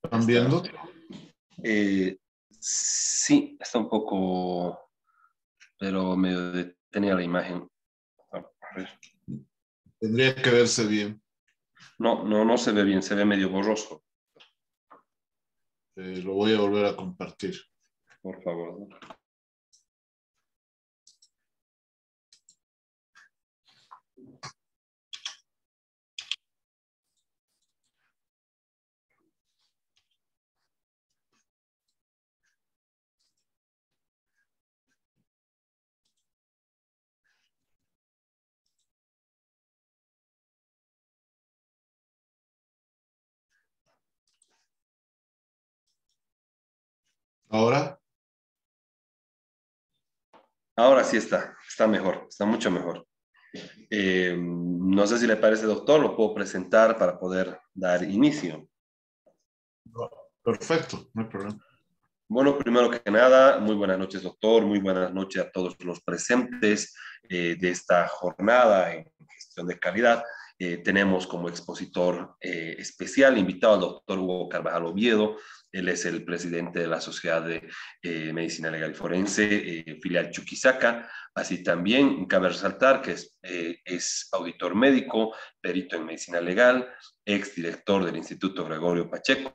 ¿Están viendo? Sí, está un poco, pero medio detenida la imagen. A ver. Tendría que verse bien. No se ve bien, se ve medio borroso, Lo voy a volver a compartir. por favor. Ahora, Ahora sí está mejor, está mucho mejor. No sé si le parece, doctor, lo puedo presentar para poder dar inicio. perfecto, no hay problema. Bueno, primero que nada, muy buenas noches, doctor, muy buenas noches a todos los presentes de esta jornada en gestión de calidad. Tenemos como expositor especial invitado al doctor Hugo Carvajal Oviedo. Él es el presidente de la Sociedad de Medicina Legal y Forense, filial Chuquisaca. Así también cabe resaltar que es auditor médico, perito en medicina legal, exdirector del Instituto Gregorio Pacheco,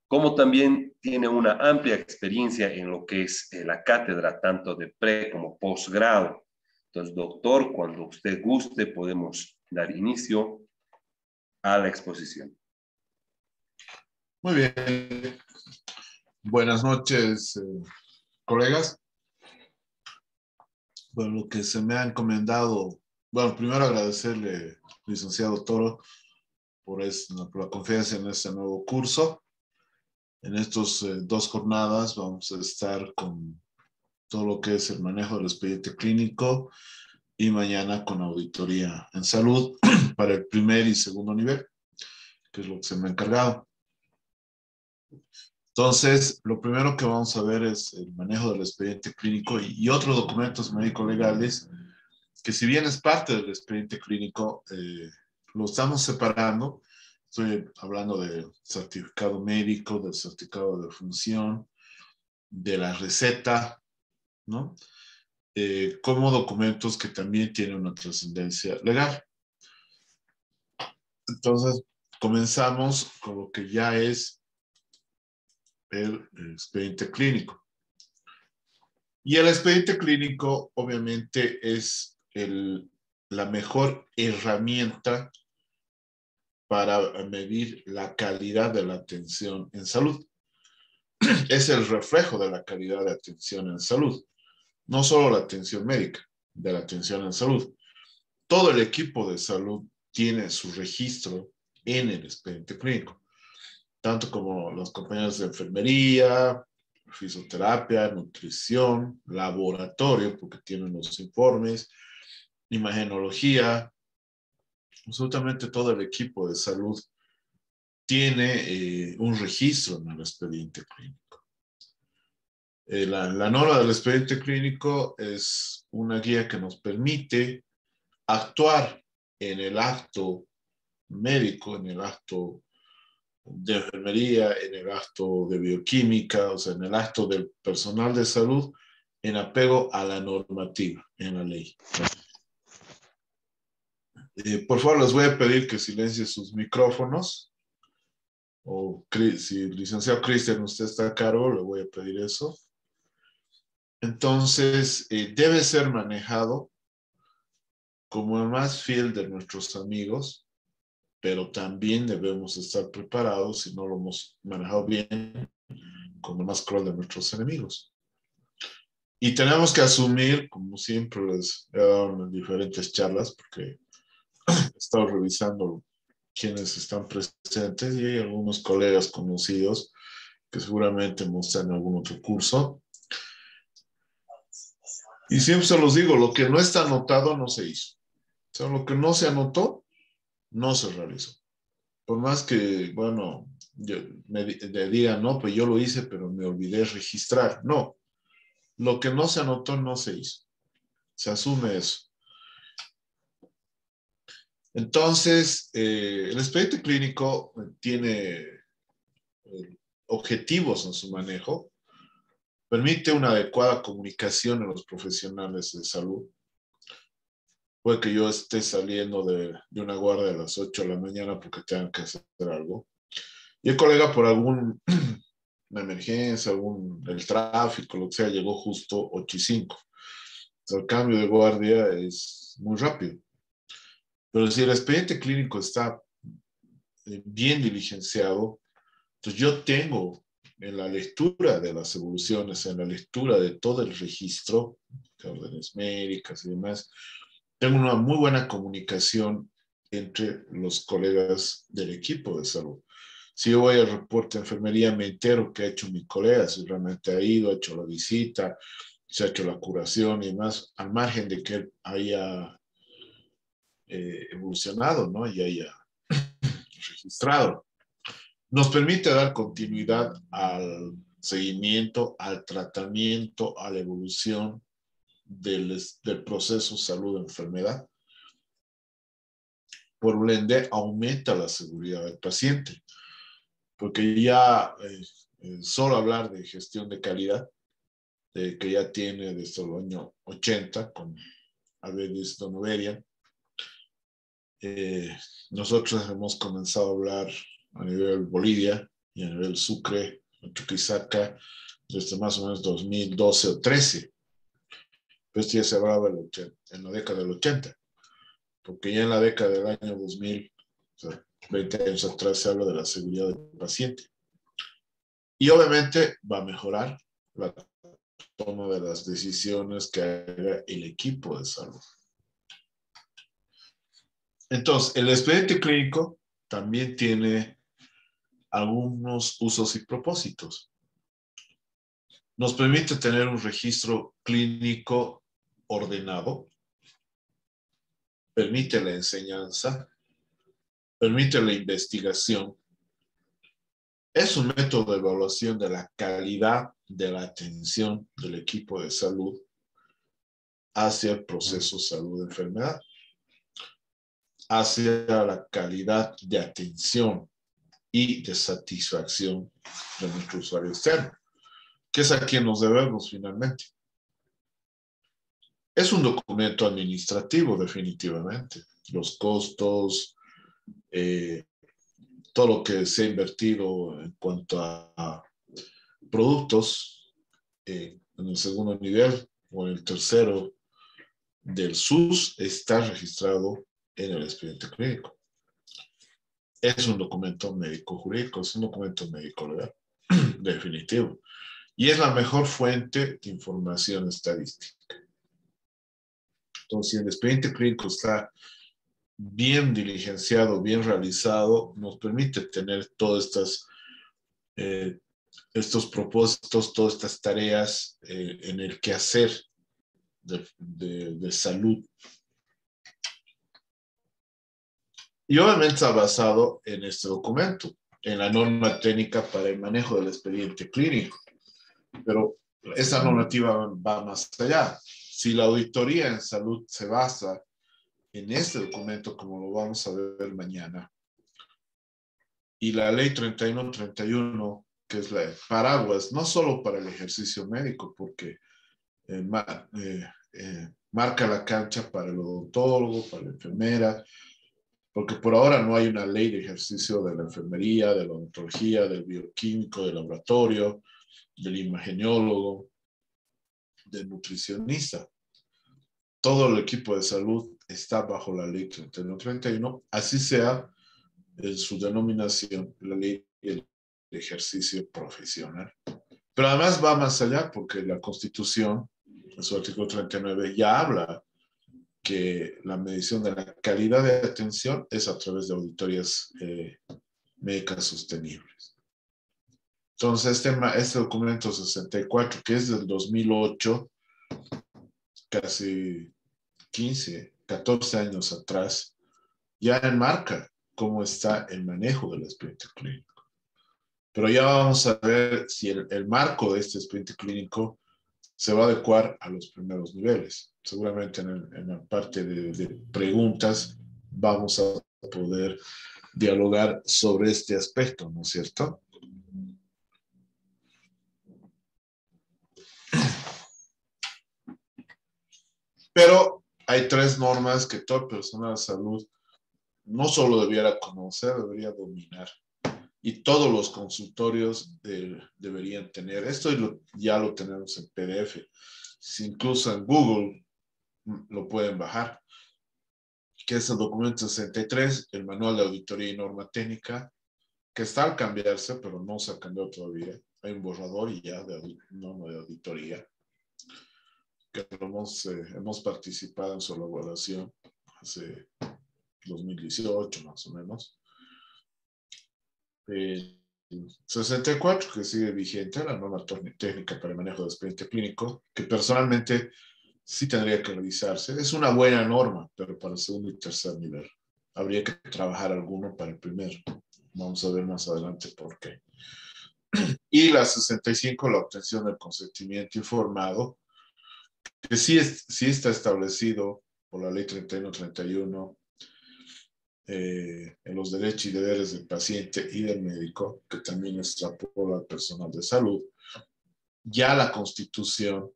como también tiene una amplia experiencia en lo que es la cátedra, tanto de pre como posgrado. Entonces, doctor, cuando usted guste, podemos dar inicio a la exposición. Muy bien. Buenas noches, colegas. Bueno, lo que se me ha encomendado, bueno, primero agradecerle, licenciado Toro, por la confianza en este nuevo curso. En estos 2 jornadas vamos a estar con todo lo que es el manejo del expediente clínico y mañana con auditoría en salud para el primer y segundo nivel, que es lo que se me ha encargado. Entonces, lo primero que vamos a ver es el manejo del expediente clínico y otros documentos médico-legales, que si bien es parte del expediente clínico, lo estamos separando. Estoy hablando del certificado médico, del certificado de función, de la receta, ¿no? Como documentos que también tienen una trascendencia legal. Entonces, comenzamos con lo que ya es el expediente clínico. Y el expediente clínico, obviamente, es la mejor herramienta para medir la calidad de la atención en salud. Es el reflejo de la calidad de atención en salud. No solo la atención médica, de la atención en salud. Todo el equipo de salud tiene su registro en el expediente clínico, tanto como los compañeros de enfermería, fisioterapia, nutrición, laboratorio, porque tienen los informes, imagenología, absolutamente todo el equipo de salud tiene un registro en el expediente clínico. La norma del expediente clínico es una guía que nos permite actuar en el acto médico, en el acto de enfermería, en el acto de bioquímica, o sea, en el acto del personal de salud, en apego a la normativa, en la ley. Por favor, les voy a pedir que silencien sus micrófonos. O si el licenciado Cristian, usted está a cargo, le voy a pedir eso. Entonces, debe ser manejado como el más fiel de nuestros amigos, pero también debemos estar preparados, si no lo hemos manejado bien, como el más cruel de nuestros enemigos. Y tenemos que asumir, como siempre les he dado en diferentes charlas, porque he estado revisando quienes están presentes y hay algunos colegas conocidos que seguramente están en algún otro curso. Y siempre se los digo, lo que no está anotado no se hizo. O sea, lo que no se anotó, no se realizó. Por más que, bueno, me digan, no, pues yo lo hice, pero me olvidé registrar. No, lo que no se anotó no se hizo. Se asume eso. Entonces, el expediente clínico tiene objetivos en su manejo, permite una adecuada comunicación a los profesionales de salud. Puede que yo esté saliendo de una guardia a las 8 de la mañana porque tengan que hacer algo. Y el colega por alguna emergencia, el tráfico, lo que sea, llegó justo 8:05. El cambio de guardia es muy rápido. Pero si el expediente clínico está bien diligenciado, entonces yo tengo en la lectura de las evoluciones, en la lectura de todo el registro, de órdenes médicas y demás, tengo una muy buena comunicación entre los colegas del equipo de salud. Si yo voy al reporte de enfermería, me entero qué ha hecho mi colega, si realmente ha ido, ha hecho la visita, se ha hecho la curación y demás, al margen de que él haya evolucionado, ¿no? Y haya registrado. Nos permite dar continuidad al seguimiento, al tratamiento, a la evolución del proceso salud-enfermedad. Por ende, aumenta la seguridad del paciente, porque ya solo hablar de gestión de calidad, que ya tiene desde el año 80 con Avedis Donoverian, nosotros hemos comenzado a hablar a nivel Bolivia y a nivel Sucre, Chuquisaca, desde más o menos 2012 o 13. Pero esto ya se hablaba en la década del 80, porque ya en la década del año 2000, o sea, 20 años atrás, se habla de la seguridad del paciente. Y obviamente va a mejorar la toma de las decisiones que haga el equipo de salud. Entonces, el expediente clínico también tiene algunos usos y propósitos. Nos permite tener un registro clínico ordenado, permite la enseñanza, permite la investigación. Es un método de evaluación de la calidad de la atención del equipo de salud hacia el proceso salud-enfermedad, hacia la calidad de atención y de satisfacción de nuestro usuario externo, que es a quien nos debemos finalmente. Es un documento administrativo, definitivamente. Los costos, todo lo que se ha invertido en cuanto a productos en el segundo nivel o en el tercero del SUS está registrado en el expediente clínico. Es un documento médico-jurídico, es un documento médico-legal, definitivo. Y es la mejor fuente de información estadística. Entonces, si el expediente clínico está bien diligenciado, bien realizado, nos permite tener todas estos propósitos, todas estas tareas en el quehacer de salud. Y obviamente está basado en este documento, en la norma técnica para el manejo del expediente clínico. Pero esa normativa va más allá. Si la auditoría en salud se basa en este documento, como lo vamos a ver mañana, y la ley 3131, que es la paraguas, no solo para el ejercicio médico, porque marca la cancha para el odontólogo, para la enfermera, porque por ahora no hay una ley de ejercicio de la enfermería, de la odontología, del bioquímico, del laboratorio, del imageniólogo, del nutricionista. Todo el equipo de salud está bajo la ley 3131, así sea en su denominación, la ley del ejercicio profesional. Pero además va más allá porque la Constitución, en su artículo 39, ya habla que la medición de la calidad de atención es a través de auditorías médicas sostenibles. Entonces, este documento 64, que es del 2008, casi 15, 14 años atrás, ya enmarca cómo está el manejo del expediente clínico. Pero ya vamos a ver si el marco de este expediente clínico se va a adecuar a los primeros niveles. Seguramente en la parte de preguntas vamos a poder dialogar sobre este aspecto, ¿no es cierto? Pero hay 3 normas que todo personal de salud no solo debiera conocer, debería dominar. Y todos los consultorios deberían tener. Esto ya lo tenemos en PDF. Incluso en Google lo pueden bajar. Que es el documento 63, el manual de auditoría y norma técnica, que está al cambiarse, pero no se ha cambiado todavía. Hay un borrador y ya de norma de auditoría, que hemos participado en su elaboración hace 2018 más o menos. 64, que sigue vigente, la norma técnica para el manejo de expediente clínico, que personalmente sí tendría que revisarse. Es una buena norma, pero para el segundo y tercer nivel. Habría que trabajar alguno para el primero. Vamos a ver más adelante por qué. Y la 65, la obtención del consentimiento informado, que sí está establecido por la ley 3131 en los derechos y deberes del paciente y del médico, que también extrapola al personal de salud. Ya la Constitución,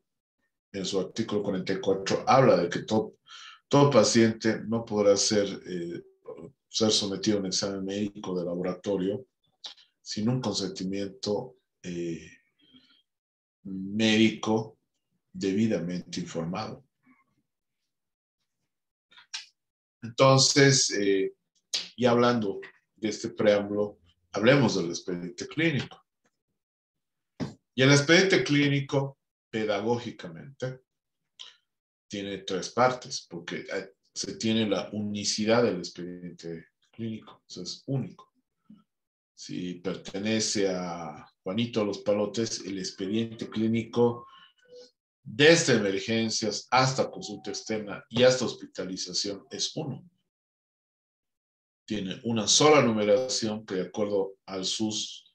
en su artículo 44, habla de que todo paciente no podrá ser sometido a un examen médico de laboratorio sin un consentimiento médico debidamente informado. Entonces, y hablando de este preámbulo, hablemos del expediente clínico. Y el expediente clínico, pedagógicamente, tiene 3 partes, porque se tiene la unicidad del expediente clínico, o sea, es único. Si pertenece a Juanito Los Palotes, el expediente clínico, desde emergencias hasta consulta externa y hasta hospitalización, es uno. Tiene una sola numeración que, de acuerdo al SUS,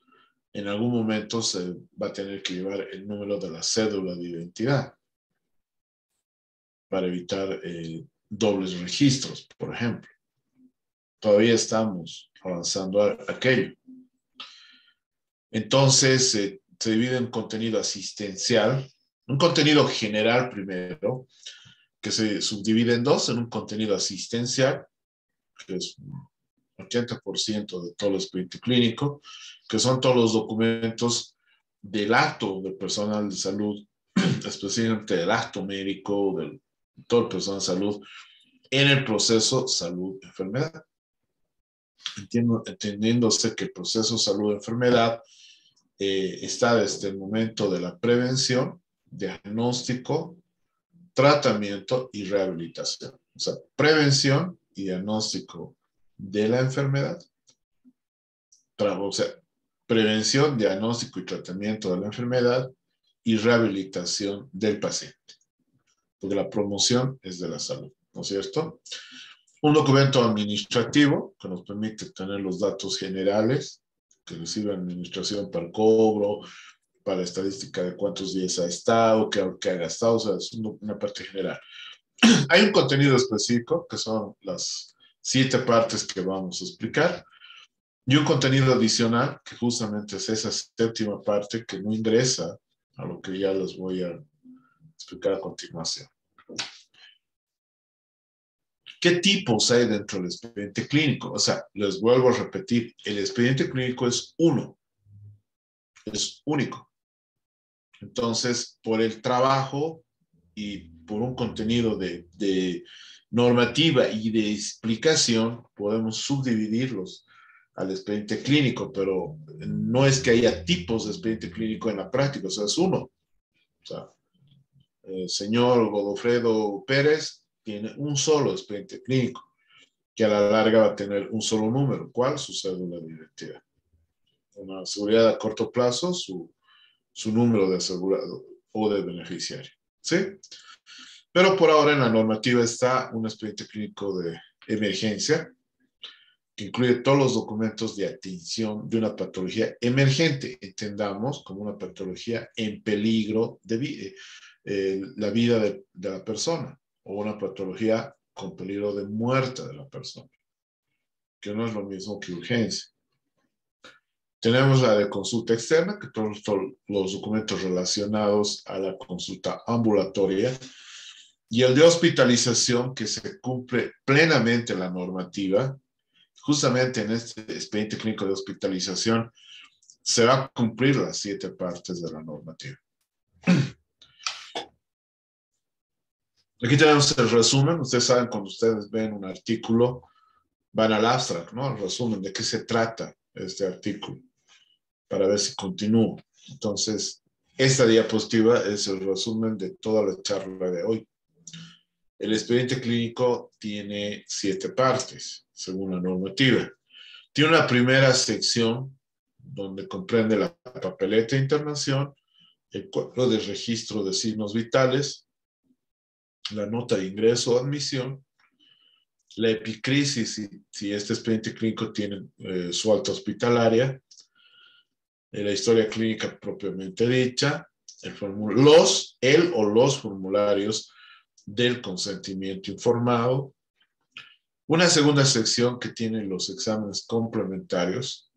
en algún momento se va a tener que llevar el número de la cédula de identidad para evitar dobles registros, por ejemplo. Todavía estamos avanzando a aquello. Entonces, se divide en contenido asistencial, un contenido general primero, que se subdivide en 2, en un contenido asistencial, que es 80% de todo el expediente clínico, que son todos los documentos del acto del personal de salud, especialmente del acto médico, del todo el personal de salud, en el proceso salud-enfermedad. Entendiéndose que el proceso salud-enfermedad está desde el momento de la prevención, diagnóstico, tratamiento y rehabilitación. O sea, prevención y diagnóstico de la enfermedad. O sea, prevención, diagnóstico y tratamiento de la enfermedad y rehabilitación del paciente. Porque la promoción es de la salud, ¿no es cierto? Un documento administrativo que nos permite tener los datos generales que recibe la administración para el cobro, para la estadística de cuántos días ha estado, qué ha gastado, o sea, es una parte general. Hay un contenido específico, que son las 7 partes que vamos a explicar, y un contenido adicional, que justamente es esa 7ª parte que no ingresa a lo que ya les voy a explicar a continuación. ¿Qué tipos hay dentro del expediente clínico? O sea, les vuelvo a repetir, el expediente clínico es uno, es único. Entonces, por el trabajo y por un contenido de normativa y de explicación, podemos subdividirlos al expediente clínico, pero no es que haya tipos de expediente clínico en la práctica, o sea, es uno. O sea, el señor Godofredo Pérez tiene un solo expediente clínico, que a la larga va a tener un solo número. ¿Cuál? Su cédula de identidad. Una seguridad a corto plazo, su número de asegurado o de beneficiario. ¿Sí? Pero por ahora en la normativa está un expediente clínico de emergencia, que incluye todos los documentos de atención de una patología emergente, entendamos como una patología en peligro de la vida de la persona, o una patología con peligro de muerte de la persona, que no es lo mismo que urgencia. Tenemos la de consulta externa, que todos los documentos relacionados a la consulta ambulatoria, Y el de hospitalización, que se cumple plenamente la normativa, justamente en este expediente clínico de hospitalización, se va a cumplir las 7 partes de la normativa. Aquí tenemos el resumen. Ustedes saben, cuando ustedes ven un artículo, van al abstract, ¿no? El resumen de qué se trata este artículo, para ver si continúo. Entonces, esta diapositiva es el resumen de toda la charla de hoy. El expediente clínico tiene 7 partes, según la normativa. Tiene una primera sección donde comprende la papeleta de internación, el cuadro de registro de signos vitales, la nota de ingreso o admisión, la epicrisis, si este expediente clínico tiene su alta hospitalaria, la historia clínica propiamente dicha, el o los formularios del consentimiento informado, una segunda sección que tiene los exámenes complementarios,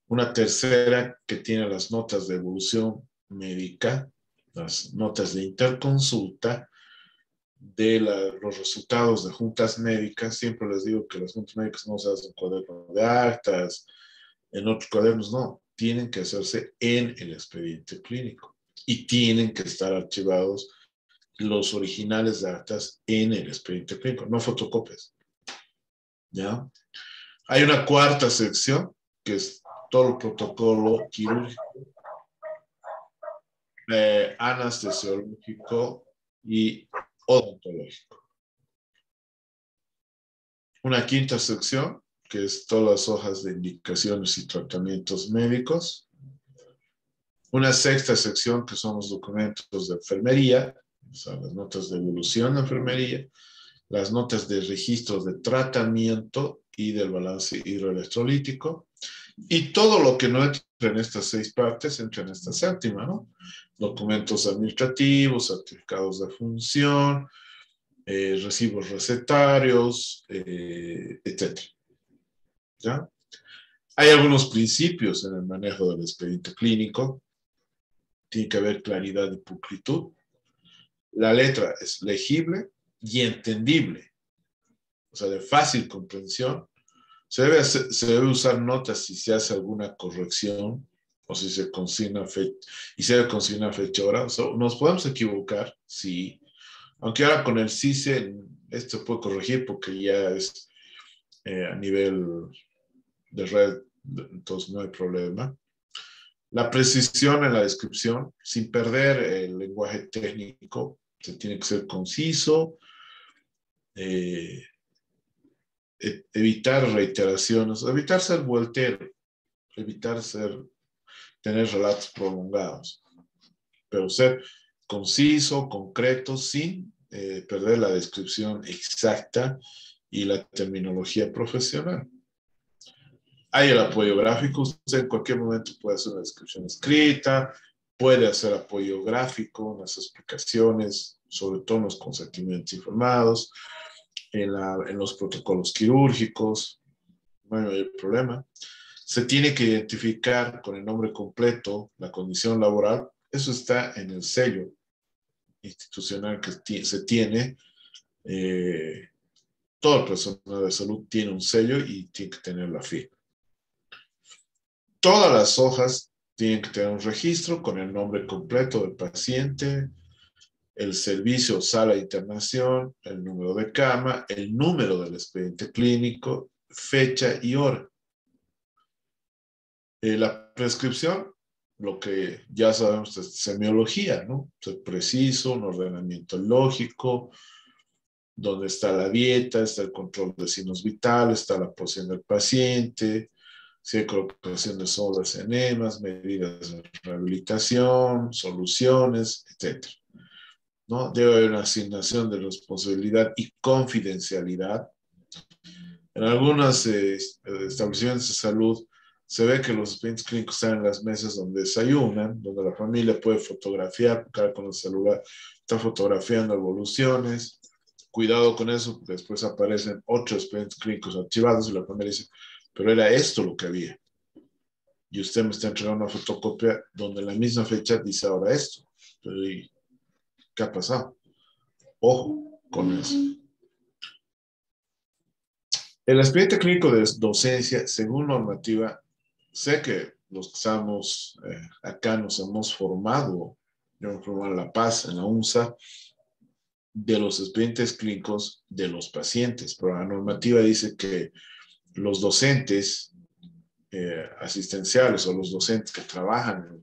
una tercera que tiene las notas de evolución médica, las notas de interconsulta, de los resultados de juntas médicas. Siempre les digo que las juntas médicas no se hacen en cuaderno de actas, en otros cuadernos, no, tienen que hacerse en el expediente clínico y tienen que estar archivados los originales de actas en el expediente clínico, no fotocopias. ¿Ya? Hay una cuarta sección que es todo el protocolo quirúrgico, anestesiológico y odontológico. Una quinta sección que es todas las hojas de indicaciones y tratamientos médicos. Una sexta sección que son los documentos de enfermería, o sea, las notas de evolución de enfermería, las notas de registros de tratamiento y del balance hidroelectrolítico, y todo lo que no entra en estas 6 partes entra en esta séptima, ¿no? Documentos administrativos, certificados de función, recibos recetarios, etc. ¿Ya? Hay algunos principios en el manejo del expediente clínico. Tiene que haber claridad y pulcritud. La letra es legible y entendible, o sea, de fácil comprensión. Se debe usar notas si se hace alguna corrección o si se consigna fecha, y se debe consignar fecha hora. O sea, nos podemos equivocar, sí, aunque ahora con el CICE esto se puede corregir porque ya es a nivel de red, entonces no hay problema. La precisión en la descripción, sin perder el lenguaje técnico, se tiene que ser conciso, evitar reiteraciones, evitar ser vueltero, evitar tener relatos prolongados, pero ser conciso, concreto, sin perder la descripción exacta y la terminología profesional. Hay el apoyo gráfico, usted en cualquier momento puede hacer una descripción escrita, puede hacer apoyo gráfico, unas explicaciones, sobre todo en los consentimientos informados, en los protocolos quirúrgicos, no hay mayor problema. Se tiene que identificar con el nombre completo la condición laboral, eso está en el sello institucional que se tiene. Todo el personal de salud tiene un sello y tiene que tener la firma. Todas las hojas tienen que tener un registro con el nombre completo del paciente, el servicio, sala de internación, el número de cama, el número del expediente clínico, fecha y hora. La prescripción, lo que ya sabemos es semiología, ¿no? Ser preciso, un ordenamiento lógico, donde está la dieta, está el control de signos vitales, está la posición del paciente, si hay colocación de sondas, enemas, medidas de rehabilitación, soluciones, etc. ¿No? Debe haber una asignación de responsabilidad y confidencialidad. En algunos establecimientos de salud se ve que los expedientes clínicos están en las mesas donde desayunan, donde la familia puede fotografiar, porque con el celular está fotografiando evoluciones. Cuidado con eso, porque después aparecen otros expedientes clínicos archivados y la familia dice, pero era esto lo que había. Y usted me está entregando una fotocopia donde en la misma fecha dice ahora esto. Pero, ¿qué ha pasado? Ojo con eso. El expediente clínico de docencia, según normativa, sé que los que estamos acá nos hemos formado, yo me formé en La Paz, en la UNSA, de los expedientes clínicos de los pacientes, pero la normativa dice que los docentes asistenciales o los docentes que trabajan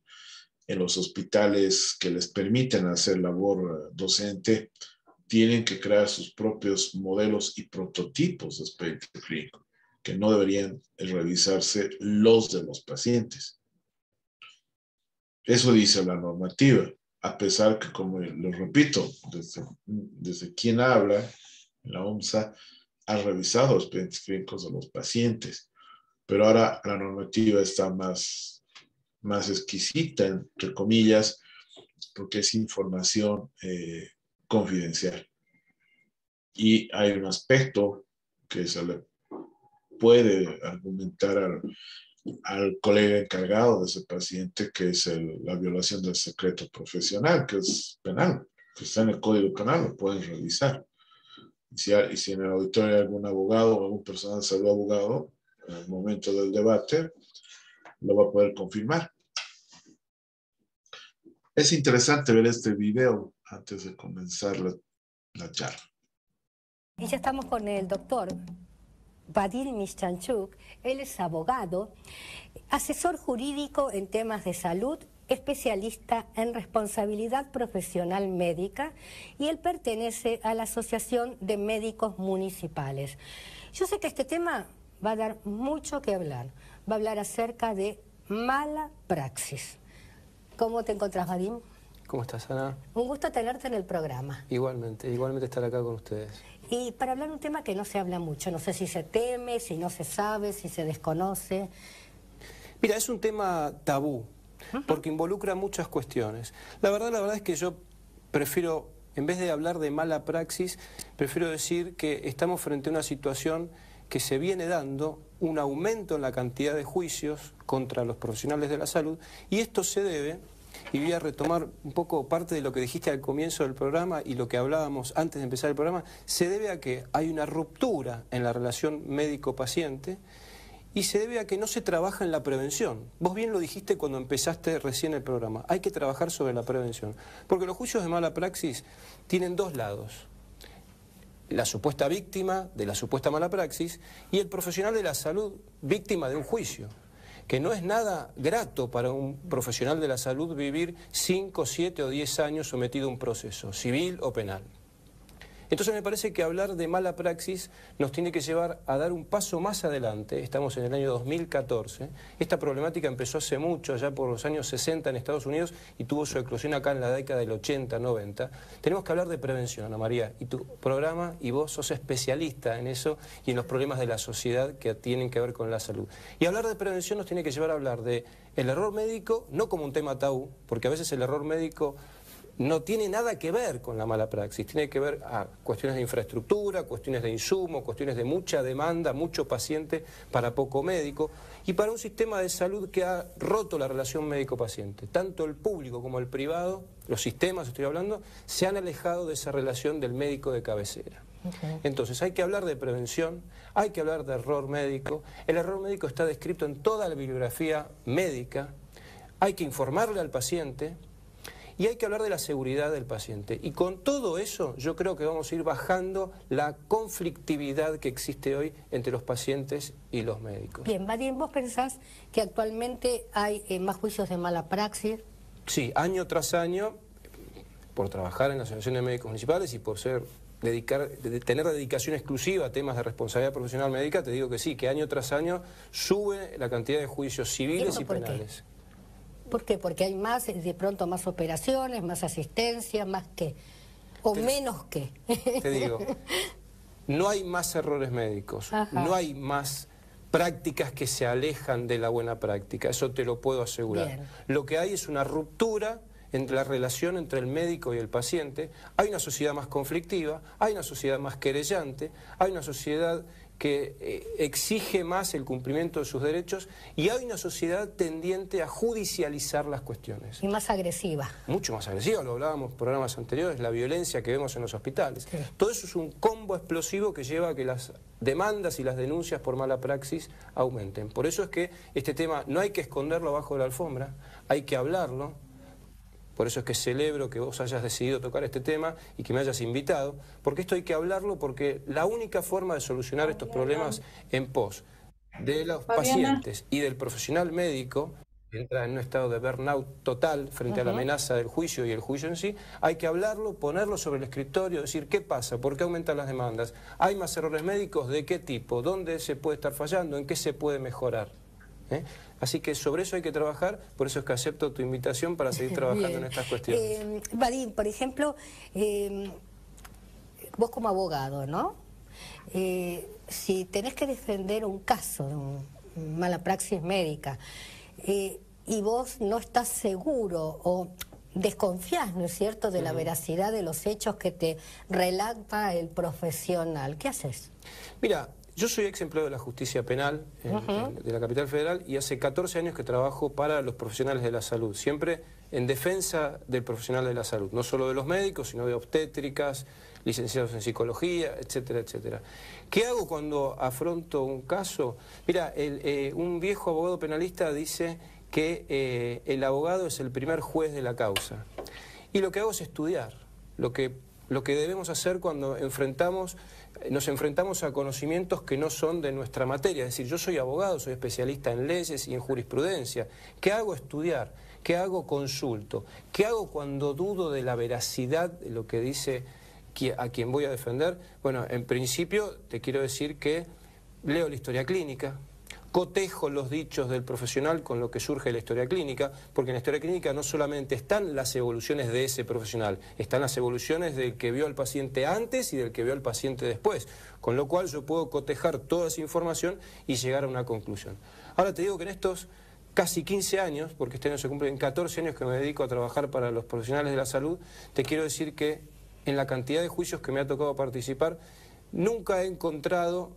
en los hospitales que les permiten hacer labor docente tienen que crear sus propios modelos y prototipos de expediente clínico, que no deberían revisarse los de los pacientes. Eso dice la normativa, a pesar que, como lo repito, desde quien habla, la OMSA ha revisado expedientes clínicos de los pacientes, pero ahora la normativa está más exquisita, entre comillas, porque es información confidencial. Y hay un aspecto que se le puede argumentar al colega encargado de ese paciente, que es la violación del secreto profesional, que es penal, que está en el Código Penal, lo pueden revisar. Y si en el auditorio hay algún abogado o algún personal de salud abogado, en el momento del debate, lo va a poder confirmar. Es interesante ver este video antes de comenzar la charla. Y ya estamos con el doctor Vadim Mischanchuk. Él es abogado, asesor jurídico en temas de salud, especialista en responsabilidad profesional médica, y él pertenece a la Asociación de Médicos Municipales. Yo sé que este tema va a dar mucho que hablar. Va a hablar acerca de mala praxis. ¿Cómo te encontrás, Vadim? ¿Cómo estás, Ana? Un gusto tenerte en el programa. Igualmente estar acá con ustedes. Y para hablar de un tema que no se habla mucho, no sé si se teme, si no se sabe, si se desconoce. Mira, es un tema tabú, porque involucra muchas cuestiones. La verdad es que yo prefiero, en vez de hablar de mala praxis, prefiero decir que estamos frente a una situación que se viene dando, un aumento en la cantidad de juicios contra los profesionales de la salud, y esto se debe, y voy a retomar un poco parte de lo que dijiste al comienzo del programa y lo que hablábamos antes de empezar el programa, se debe a que hay una ruptura en la relación médico-paciente y se debe a que no se trabaja en la prevención. Vos bien lo dijiste cuando empezaste recién el programa, hay que trabajar sobre la prevención, porque los juicios de mala praxis tienen dos lados: la supuesta víctima de la supuesta mala praxis y el profesional de la salud víctima de un juicio, que no es nada grato para un profesional de la salud vivir 5, 7 o 10 años sometido a un proceso, civil o penal. Entonces me parece que hablar de mala praxis nos tiene que llevar a dar un paso más adelante. Estamos en el año 2014. Esta problemática empezó hace mucho, allá por los años 60 en Estados Unidos, y tuvo su eclosión acá en la década del 80, 90. Tenemos que hablar de prevención, Ana María, y tu programa y vos sos especialista en eso y en los problemas de la sociedad que tienen que ver con la salud. Y hablar de prevención nos tiene que llevar a hablar de el error médico, no como un tema tabú, porque a veces el error médico no tiene nada que ver con la mala praxis, tiene que ver a cuestiones de infraestructura, cuestiones de insumo, cuestiones de mucha demanda, mucho paciente para poco médico, y para un sistema de salud que ha roto la relación médico-paciente. Tanto el público como el privado, los sistemas estoy hablando, se han alejado de esa relación del médico de cabecera. Entonces hay que hablar de prevención, hay que hablar de error médico. El error médico está descrito en toda la bibliografía médica, hay que informarle al paciente, y hay que hablar de la seguridad del paciente. Y con todo eso yo creo que vamos a ir bajando la conflictividad que existe hoy entre los pacientes y los médicos. Bien, Vadim, ¿vos pensás que actualmente hay más juicios de mala praxis? Sí, año tras año, por trabajar en la Asociación de Médicos Municipales y por tener dedicación exclusiva a temas de responsabilidad profesional médica, te digo que sí, que año tras año sube la cantidad de juicios civiles y penales. ¿Por qué? Porque hay más, de pronto más operaciones, más asistencia, más qué, o menos qué. Te digo, no hay más errores médicos, no hay más prácticas que se alejan de la buena práctica, eso te lo puedo asegurar. Bien. Lo que hay es una ruptura entre la relación entre el médico y el paciente, hay una sociedad más conflictiva, hay una sociedad más querellante, hay una sociedad que exige más el cumplimiento de sus derechos y hay una sociedad tendiente a judicializar las cuestiones. Y más agresiva. Mucho más agresiva, lo hablábamos en programas anteriores, la violencia que vemos en los hospitales. Sí. Todo eso es un combo explosivo que lleva a que las demandas y las denuncias por mala praxis aumenten. Por eso es que este tema no hay que esconderlo abajo de la alfombra, hay que hablarlo. Por eso es que celebro que vos hayas decidido tocar este tema y que me hayas invitado, porque esto hay que hablarlo, porque la única forma de solucionar estos problemas en pos de los pacientes y del profesional médico, que entra en un estado de burnout total frente a la amenaza del juicio y el juicio en sí, hay que hablarlo, ponerlo sobre el escritorio, decir qué pasa, por qué aumentan las demandas, hay más errores médicos, de qué tipo, dónde se puede estar fallando, en qué se puede mejorar. Así que sobre eso hay que trabajar, por eso es que acepto tu invitación para seguir trabajando en estas cuestiones. Vadim, por ejemplo, vos como abogado, ¿no? Si tenés que defender un caso de mala praxis médica y vos no estás seguro o desconfías, ¿no es cierto?, de la veracidad de los hechos que te relata el profesional, ¿qué haces? Mira, yo soy ex empleado de la justicia penal de la capital federal y hace 14 años que trabajo para los profesionales de la salud, siempre en defensa del profesional de la salud, no solo de los médicos, sino de obstétricas, licenciados en psicología, etcétera, etcétera. ¿Qué hago cuando afronto un caso? Mira, un viejo abogado penalista dice que el abogado es el primer juez de la causa. Y lo que hago es estudiar, lo que debemos hacer cuando nos enfrentamos a conocimientos que no son de nuestra materia. Es decir, yo soy abogado, soy especialista en leyes y en jurisprudencia. ¿Qué hago? Estudiar. ¿Qué hago? Consulto. ¿Qué hago cuando dudo de la veracidad de lo que dice a quien voy a defender? Bueno, en principio te quiero decir que leo la historia clínica, cotejo los dichos del profesional con lo que surge de la historia clínica, porque en la historia clínica no solamente están las evoluciones de ese profesional, están las evoluciones del que vio al paciente antes y del que vio al paciente después, con lo cual yo puedo cotejar toda esa información y llegar a una conclusión. Ahora te digo que en estos casi 15 años, porque este año se cumplen 14 años que me dedico a trabajar para los profesionales de la salud, te quiero decir que en la cantidad de juicios que me ha tocado participar, nunca he encontrado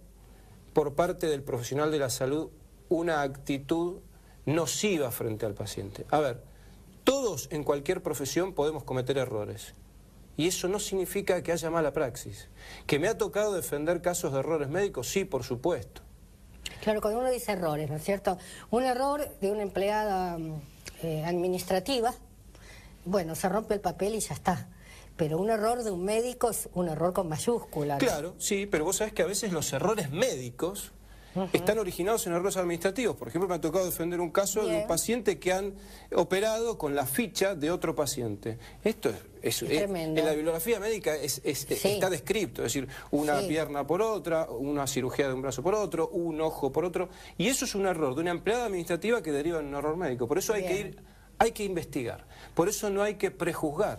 por parte del profesional de la salud una actitud nociva frente al paciente. A ver, todos en cualquier profesión podemos cometer errores. Y eso no significa que haya mala praxis. ¿Que me ha tocado defender casos de errores médicos? Sí, por supuesto. Claro, cuando uno dice errores, ¿no es cierto? Un error de una empleada administrativa, bueno, se rompe el papel y ya está. Pero un error de un médico es un error con mayúsculas. Claro, sí, pero vos sabés que a veces los errores médicos están originados en errores administrativos. Por ejemplo, me ha tocado defender un caso de un paciente que han operado con la ficha de otro paciente. Esto es tremendo. En la bibliografía médica está descrito, es decir, una pierna por otra, una cirugía de un brazo por otro, un ojo por otro, y eso es un error de una empleada administrativa que deriva en un error médico. Por eso hay que investigar, por eso no hay que prejuzgar.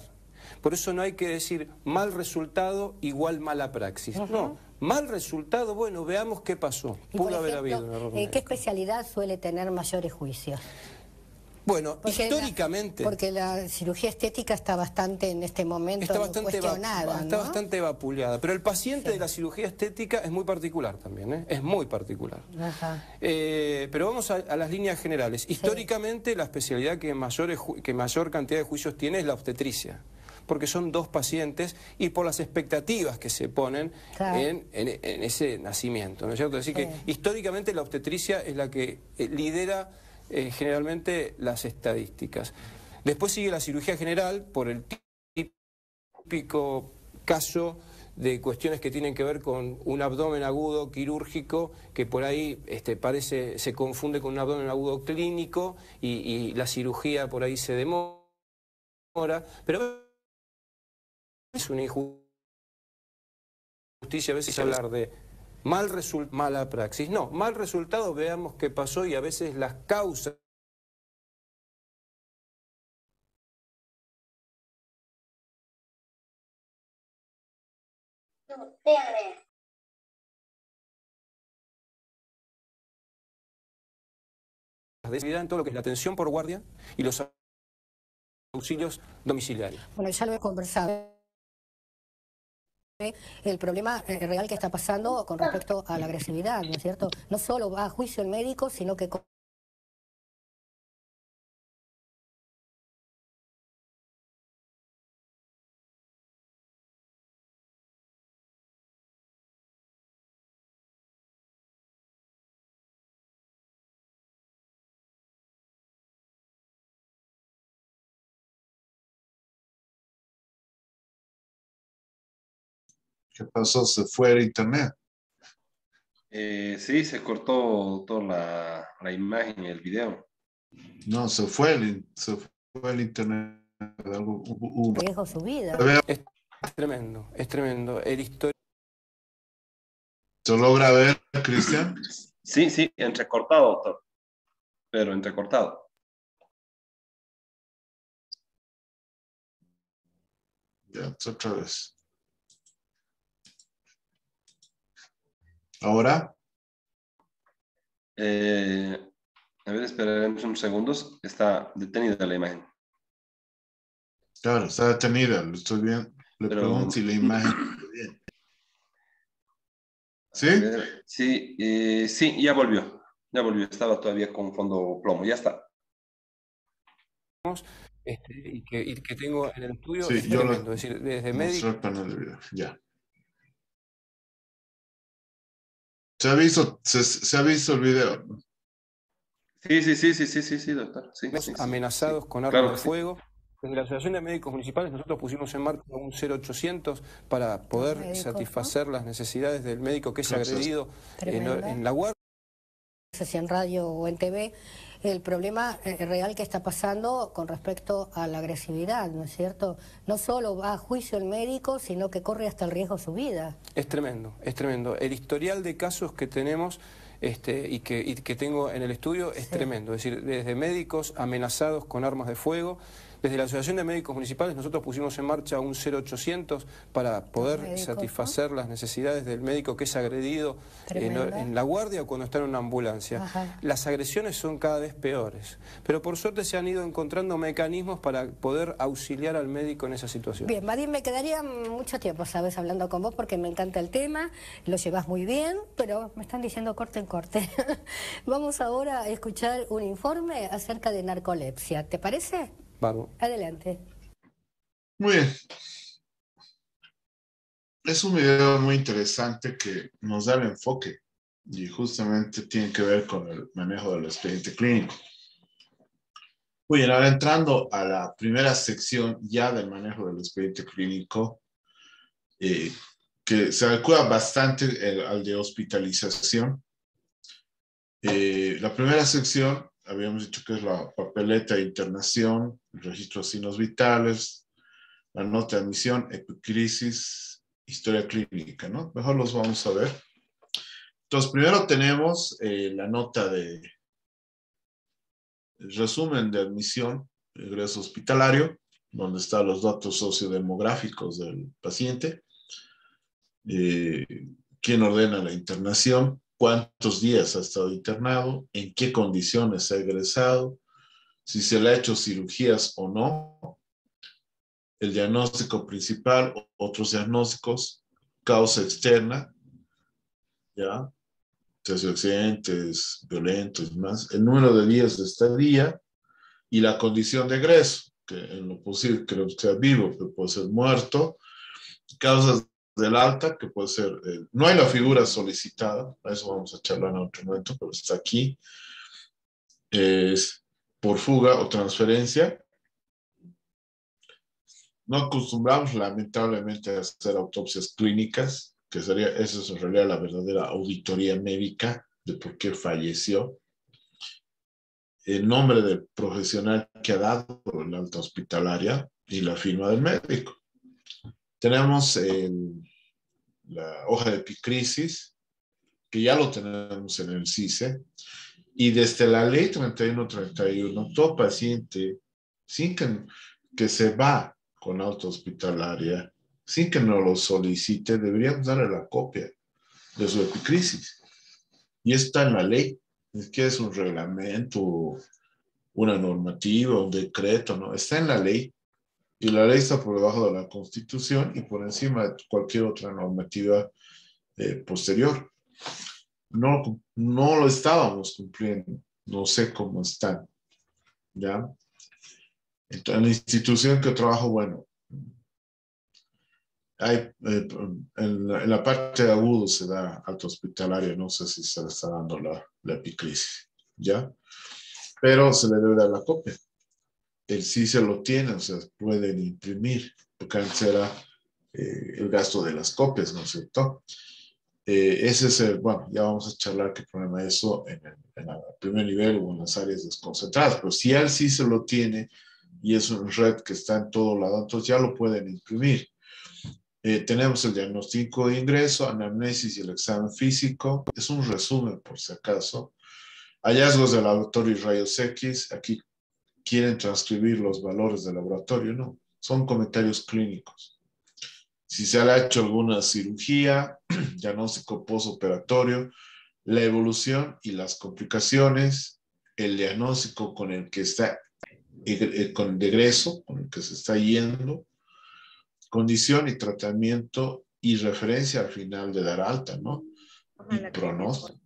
Por eso no hay que decir mal resultado igual mala praxis. No, mal resultado, bueno, veamos qué pasó. Pudo haber habido un error médico. ¿Qué especialidad suele tener mayores juicios? Bueno, históricamente... porque la cirugía estética está bastante en este momento cuestionada, está bastante vapuleada, pero el paciente de la cirugía estética es muy particular también, es muy particular. Pero vamos a las líneas generales. Históricamente la especialidad que mayor cantidad de juicios tiene es la obstetricia, porque son dos pacientes y por las expectativas que se ponen en ese nacimiento, ¿no es cierto? Es decir, que históricamente la obstetricia es la que lidera generalmente las estadísticas. Después sigue la cirugía general por el típico caso de cuestiones que tienen que ver con un abdomen agudo quirúrgico que por ahí se confunde con un abdomen agudo clínico y la cirugía por ahí se demora, pero es una injusticia a veces hablar de mala praxis. No, mal resultado, veamos qué pasó y a veces las causas en todo lo que es la atención por guardia y los auxilios domiciliarios. Bueno, ya lo he conversado. el problema real que está pasando con respecto a la agresividad, ¿no es cierto? No solo va a juicio el médico, sino que... ¿Qué pasó? ¿Se fue el internet? Sí, se cortó toda la imagen y el video. No, se fue el internet. riesgo su vida. Es tremendo, es tremendo. El historial ¿Se logra ver, Cristian? Sí, sí, entrecortado, doctor. Pero entrecortado. Ya, otra vez. Ahora, A ver, esperaremos unos segundos. Está detenida la imagen. claro, está detenida, lo estoy viendo. Le Pero, pregunto si la imagen está bien. a ¿Sí? ver, sí, sí, ya volvió. Ya volvió. Estaba todavía con fondo plomo. Ya está. y que tengo en el estudio Sí, es yo lo tremendo. Es decir, desde mostré médico... el panel de video. Ya. Se ha visto el video, ¿no? Sí, sí, sí, sí, sí, sí, sí, doctor. Sí, sí, sí, amenazados sí. con armas Claro de que sí. fuego. Desde la Asociación de Médicos Municipales nosotros pusimos en marcha un 0800 para poder Médicos, satisfacer las necesidades del médico que es Entonces, agredido Tremendo. en la guardia. No sé si en radio o en TV, el problema real que está pasando con respecto a la agresividad, ¿no es cierto? No solo va a juicio el médico, sino que corre hasta el riesgo su vida. Es tremendo, es tremendo. El historial de casos que tenemos y que tengo en el estudio es tremendo. Es decir, desde médicos amenazados con armas de fuego. Desde la Asociación de Médicos Municipales nosotros pusimos en marcha un 0800 para poder Médicos, satisfacer las necesidades del médico que es agredido en la guardia o cuando está en una ambulancia. Ajá. Las agresiones son cada vez peores, pero por suerte se han ido encontrando mecanismos para poder auxiliar al médico en esa situación. Bien, Vadim, me quedaría mucho tiempo, ¿sabes?, hablando con vos porque me encanta el tema, lo llevas muy bien, pero me están diciendo corte en corte. Vamos ahora a escuchar un informe acerca de narcolepsia, ¿te parece? Bárbaro. Adelante. muy bien. Es un video muy interesante que nos da el enfoque y justamente tiene que ver con el manejo del expediente clínico. Muy bien, ahora entrando a la primera sección ya del manejo del expediente clínico, que se adecua bastante al de hospitalización. La primera sección, habíamos dicho que es la papeleta de internación, el registro de signos vitales, la nota de admisión, epicrisis, historia clínica, ¿no? Mejor los vamos a ver. Entonces, primero tenemos la nota de el resumen de admisión, ingreso hospitalario, donde están los datos sociodemográficos del paciente, quién ordena la internación, cuántos días ha estado internado, en qué condiciones ha egresado, si se le ha hecho cirugías o no, el diagnóstico principal, otros diagnósticos, causa externa, ¿ya? Accidentes violentos y más, el número de días de estadía y la condición de egreso, que en lo posible que sea vivo, que puede ser muerto, causas del alta, que puede ser, no hay la figura solicitada, a eso vamos a charlar en otro momento, pero está aquí, es por fuga o transferencia. No acostumbramos lamentablemente a hacer autopsias clínicas, que sería, esa es en realidad la verdadera auditoría médica de por qué falleció. El nombre del profesional que ha dado el alta hospitalaria y la firma del médico. Tenemos la hoja de epicrisis, que ya lo tenemos en el CICE, y desde la ley 3131, todo paciente, sin que se va con alta hospitalaria, sin que nos lo solicite, deberíamos darle la copia de su epicrisis. Y está en la ley. Es que es un reglamento, una normativa, un decreto, ¿no? Está en la ley. Y la ley está por debajo de la Constitución y por encima de cualquier otra normativa posterior. No lo estábamos cumpliendo. No sé cómo están. ¿Ya? Entonces, en la institución que trabajo, bueno, hay, en la parte de agudo se da alta hospitalaria, no sé si se le está dando la epicrisis, ¿ya? Pero se le debe dar la copia. El sí se lo tiene, o sea, pueden imprimir, porque antes era el gasto de las copias, ¿no es cierto? Ese es el, bueno, ya vamos a charlar qué problema es eso en el primer nivel o en las áreas desconcentradas, pero si él sí se lo tiene y es un red que está en todo lado, entonces ya lo pueden imprimir. Tenemos el diagnóstico de ingreso, anamnesis y el examen físico. Es un resumen, por si acaso. Hallazgos de laboratorio y rayos X. Aquí quieren transcribir los valores del laboratorio, no. Son comentarios clínicos. Si se le ha hecho alguna cirugía, diagnóstico postoperatorio, la evolución y las complicaciones, el diagnóstico con el que está, con el egreso, con el que se está yendo, condición y tratamiento y referencia al final de dar alta, ¿no? Y pronóstico.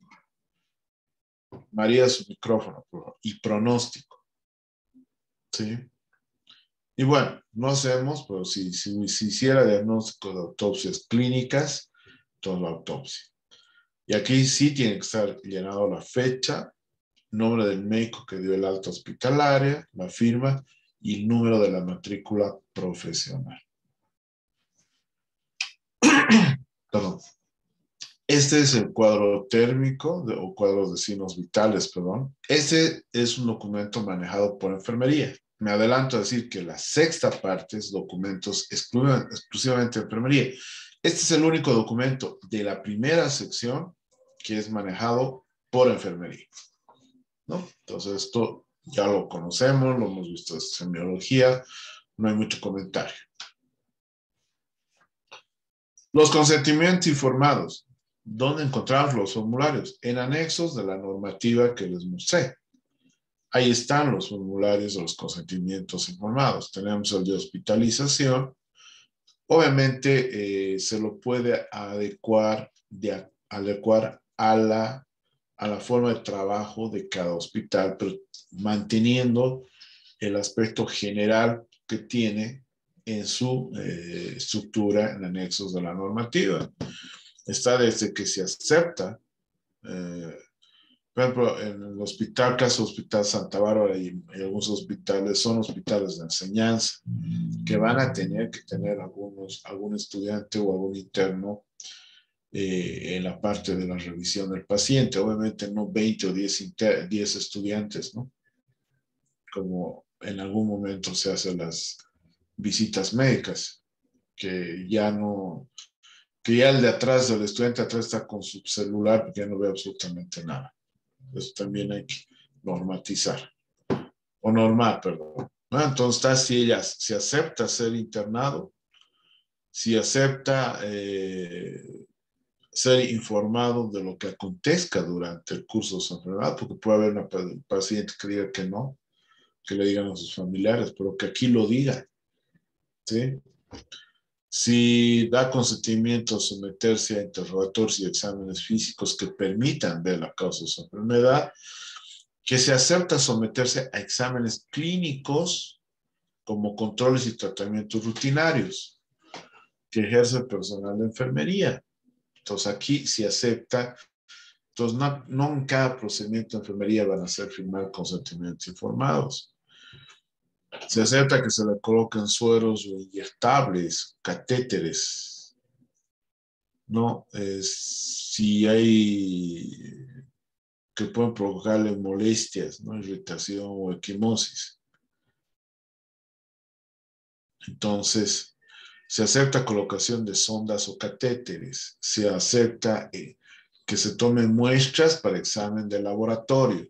María, su micrófono, por favor. Y pronóstico. ¿Sí? Y bueno, no hacemos, pero si hiciera diagnóstico de autopsias clínicas, toda la autopsia. Y aquí sí tiene que estar llenado la fecha, nombre del médico que dio el alta hospitalaria, la firma y el número de la matrícula profesional. Perdón. Este es el cuadro térmico o cuadros de signos vitales, perdón. Este es un documento manejado por enfermería. Me adelanto a decir que la sexta parte es documentos exclusivamente de enfermería. Este es el único documento de la primera sección que es manejado por enfermería, ¿no? Entonces esto ya lo conocemos, lo hemos visto en semiología, no hay mucho comentario. Los consentimientos informados. ¿Dónde encontramos los formularios? En anexos de la normativa que les mostré. Ahí están los formularios de los consentimientos informados. Tenemos el de hospitalización. Obviamente se lo puede adecuar a la forma de trabajo de cada hospital, pero manteniendo el aspecto general que tiene en su estructura en anexos de la normativa. Está desde que se acepta, por ejemplo, en el hospital, caso Hospital Santa Bárbara y algunos hospitales son hospitales de enseñanza que van a tener que tener algún estudiante o algún interno en la parte de la revisión del paciente. Obviamente no 20 o 10 estudiantes, ¿no? Como en algún momento se hacen las visitas médicas, que ya el de atrás, el estudiante de atrás está con su celular porque ya no ve absolutamente nada. Eso también hay que normatizar. O normar, perdón. ¿No? Entonces está si acepta ser internado, si acepta ser informado de lo que acontezca durante el curso de su enfermedad, porque puede haber un paciente que diga que no, que le digan a sus familiares, pero que aquí lo diga. ¿Sí? Si da consentimiento a someterse a interrogatorios y exámenes físicos que permitan ver la causa de su enfermedad, que se acepta someterse a exámenes clínicos como controles y tratamientos rutinarios que ejerce el personal de enfermería. Entonces aquí se acepta, entonces no en cada procedimiento de enfermería van a ser firmar consentimientos informados. Se acepta que se le coloquen sueros o inyectables, catéteres, ¿no? Si hay que pueden provocarle molestias, ¿no? Irritación o equimosis. Entonces, se acepta colocación de sondas o catéteres. Se acepta que se tomen muestras para examen de laboratorio.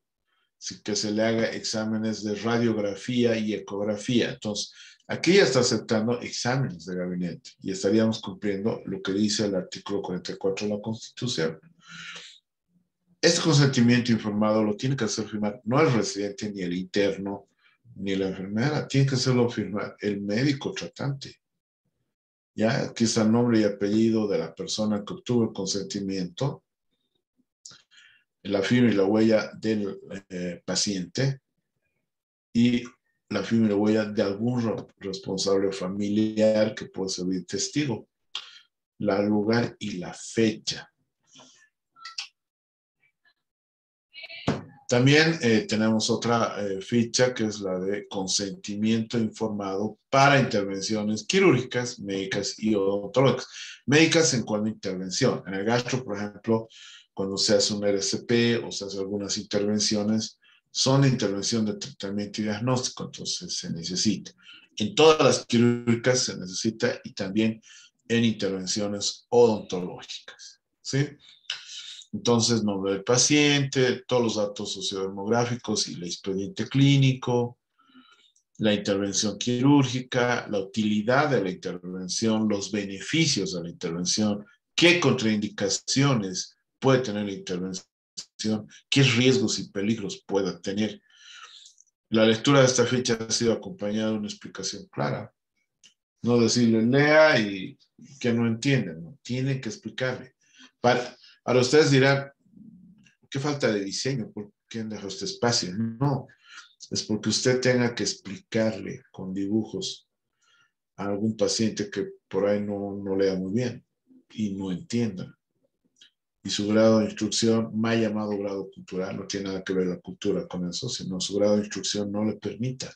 Que se le haga exámenes de radiografía y ecografía. Entonces, aquí ya está aceptando exámenes de gabinete y estaríamos cumpliendo lo que dice el artículo 44 de la Constitución. Este consentimiento informado lo tiene que hacer firmar no el residente ni el interno ni la enfermera, tiene que hacerlo firmar el médico tratante. Ya, aquí está el nombre y apellido de la persona que obtuvo el consentimiento, la firma y la huella del paciente y la firma y la huella de algún responsable familiar que puede servir testigo, el lugar y la fecha. También tenemos otra ficha que es la de consentimiento informado para intervenciones quirúrgicas, médicas y odontológicas. Médicas en cuanto a intervención. En el gastro, por ejemplo, cuando se hace un RCP o se hace algunas intervenciones, son de intervención de tratamiento y diagnóstico, entonces se necesita. En todas las quirúrgicas se necesita y también en intervenciones odontológicas, ¿sí? Entonces, nombre del paciente, todos los datos sociodemográficos y el expediente clínico, la intervención quirúrgica, la utilidad de la intervención, los beneficios de la intervención, qué contraindicaciones puede tener la intervención, qué riesgos y peligros pueda tener. La lectura de esta ficha ha sido acompañada de una explicación clara. No decirle lea y que no entienden, no, tienen que explicarle. Ahora ustedes dirán, ¿qué falta de diseño? ¿Por qué han dejado este espacio? No, es porque usted tenga que explicarle con dibujos a algún paciente que por ahí no lea muy bien y no entienda. Y su grado de instrucción, mal llamado grado cultural, no tiene nada que ver la cultura con eso, sino su grado de instrucción no le permita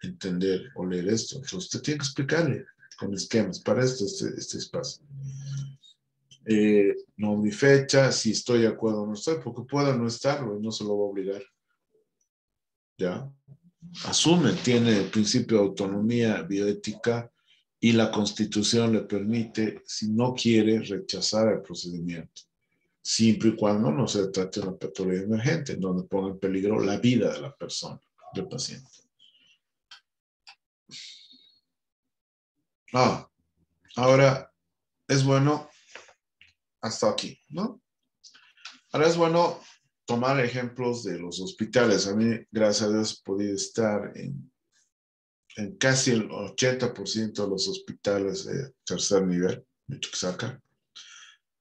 entender o leer esto. Entonces usted tiene que explicarle con esquemas. Para esto este espacio. Nombre y fecha, si estoy de acuerdo o no estoy, porque pueda no estarlo y no se lo va a obligar. ¿Ya? Asume, tiene el principio de autonomía bioética y la Constitución le permite, si no quiere, rechazar el procedimiento, siempre y cuando no se trate de una patología emergente, en donde ponga en peligro la vida de la persona, del paciente. Ahora es bueno hasta aquí, ¿no? Ahora es bueno tomar ejemplos de los hospitales. A mí, gracias a Dios, he podido estar en casi el 80% de los hospitales de tercer nivel de Chuquisaca.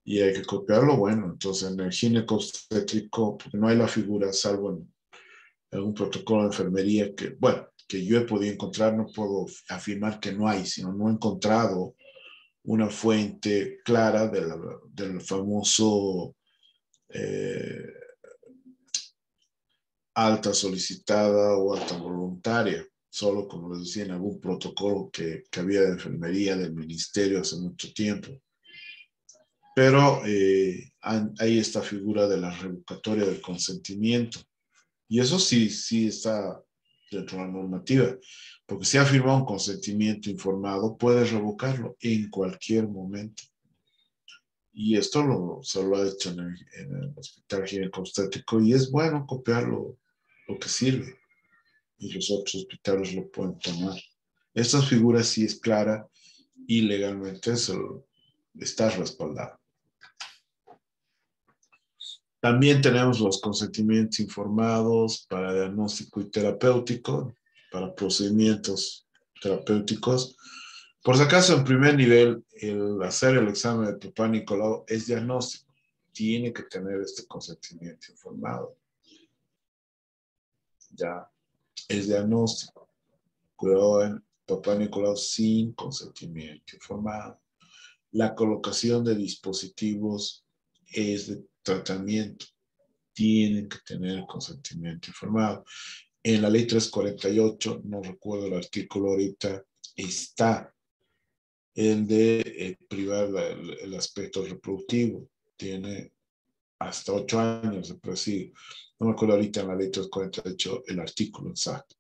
Y hay que copiarlo, bueno, entonces en el ginecobstétrico, porque no hay la figura, salvo en algún protocolo de enfermería que, bueno, que yo he podido encontrar, no puedo afirmar que no hay, sino no he encontrado una fuente clara del famoso alta solicitada o alta voluntaria, solo como les decía en algún protocolo que había de enfermería del ministerio hace mucho tiempo. Pero hay esta figura de la revocatoria del consentimiento. Y eso sí está dentro de la normativa, porque si ha firmado un consentimiento informado, puede revocarlo en cualquier momento. Y esto se lo ha hecho en el hospital ginecobstétrico y es bueno copiarlo, lo que sirve. Y los otros hospitales lo pueden tomar. Estas figuras sí es clara y legalmente está respaldado. También tenemos los consentimientos informados para diagnóstico y terapéutico, para procedimientos terapéuticos. Por si acaso, en primer nivel, el hacer el examen de Papá Nicolau es diagnóstico. Tiene que tener este consentimiento informado. Ya, es diagnóstico. Cuidado en Papá Nicolau sin consentimiento informado. La colocación de dispositivos es de tratamiento. Tienen que tener consentimiento informado. En la ley 348, no recuerdo el artículo ahorita, está el de privar el aspecto reproductivo. Tiene hasta 8 años de presidio. No me acuerdo ahorita en la ley 348 el artículo exacto.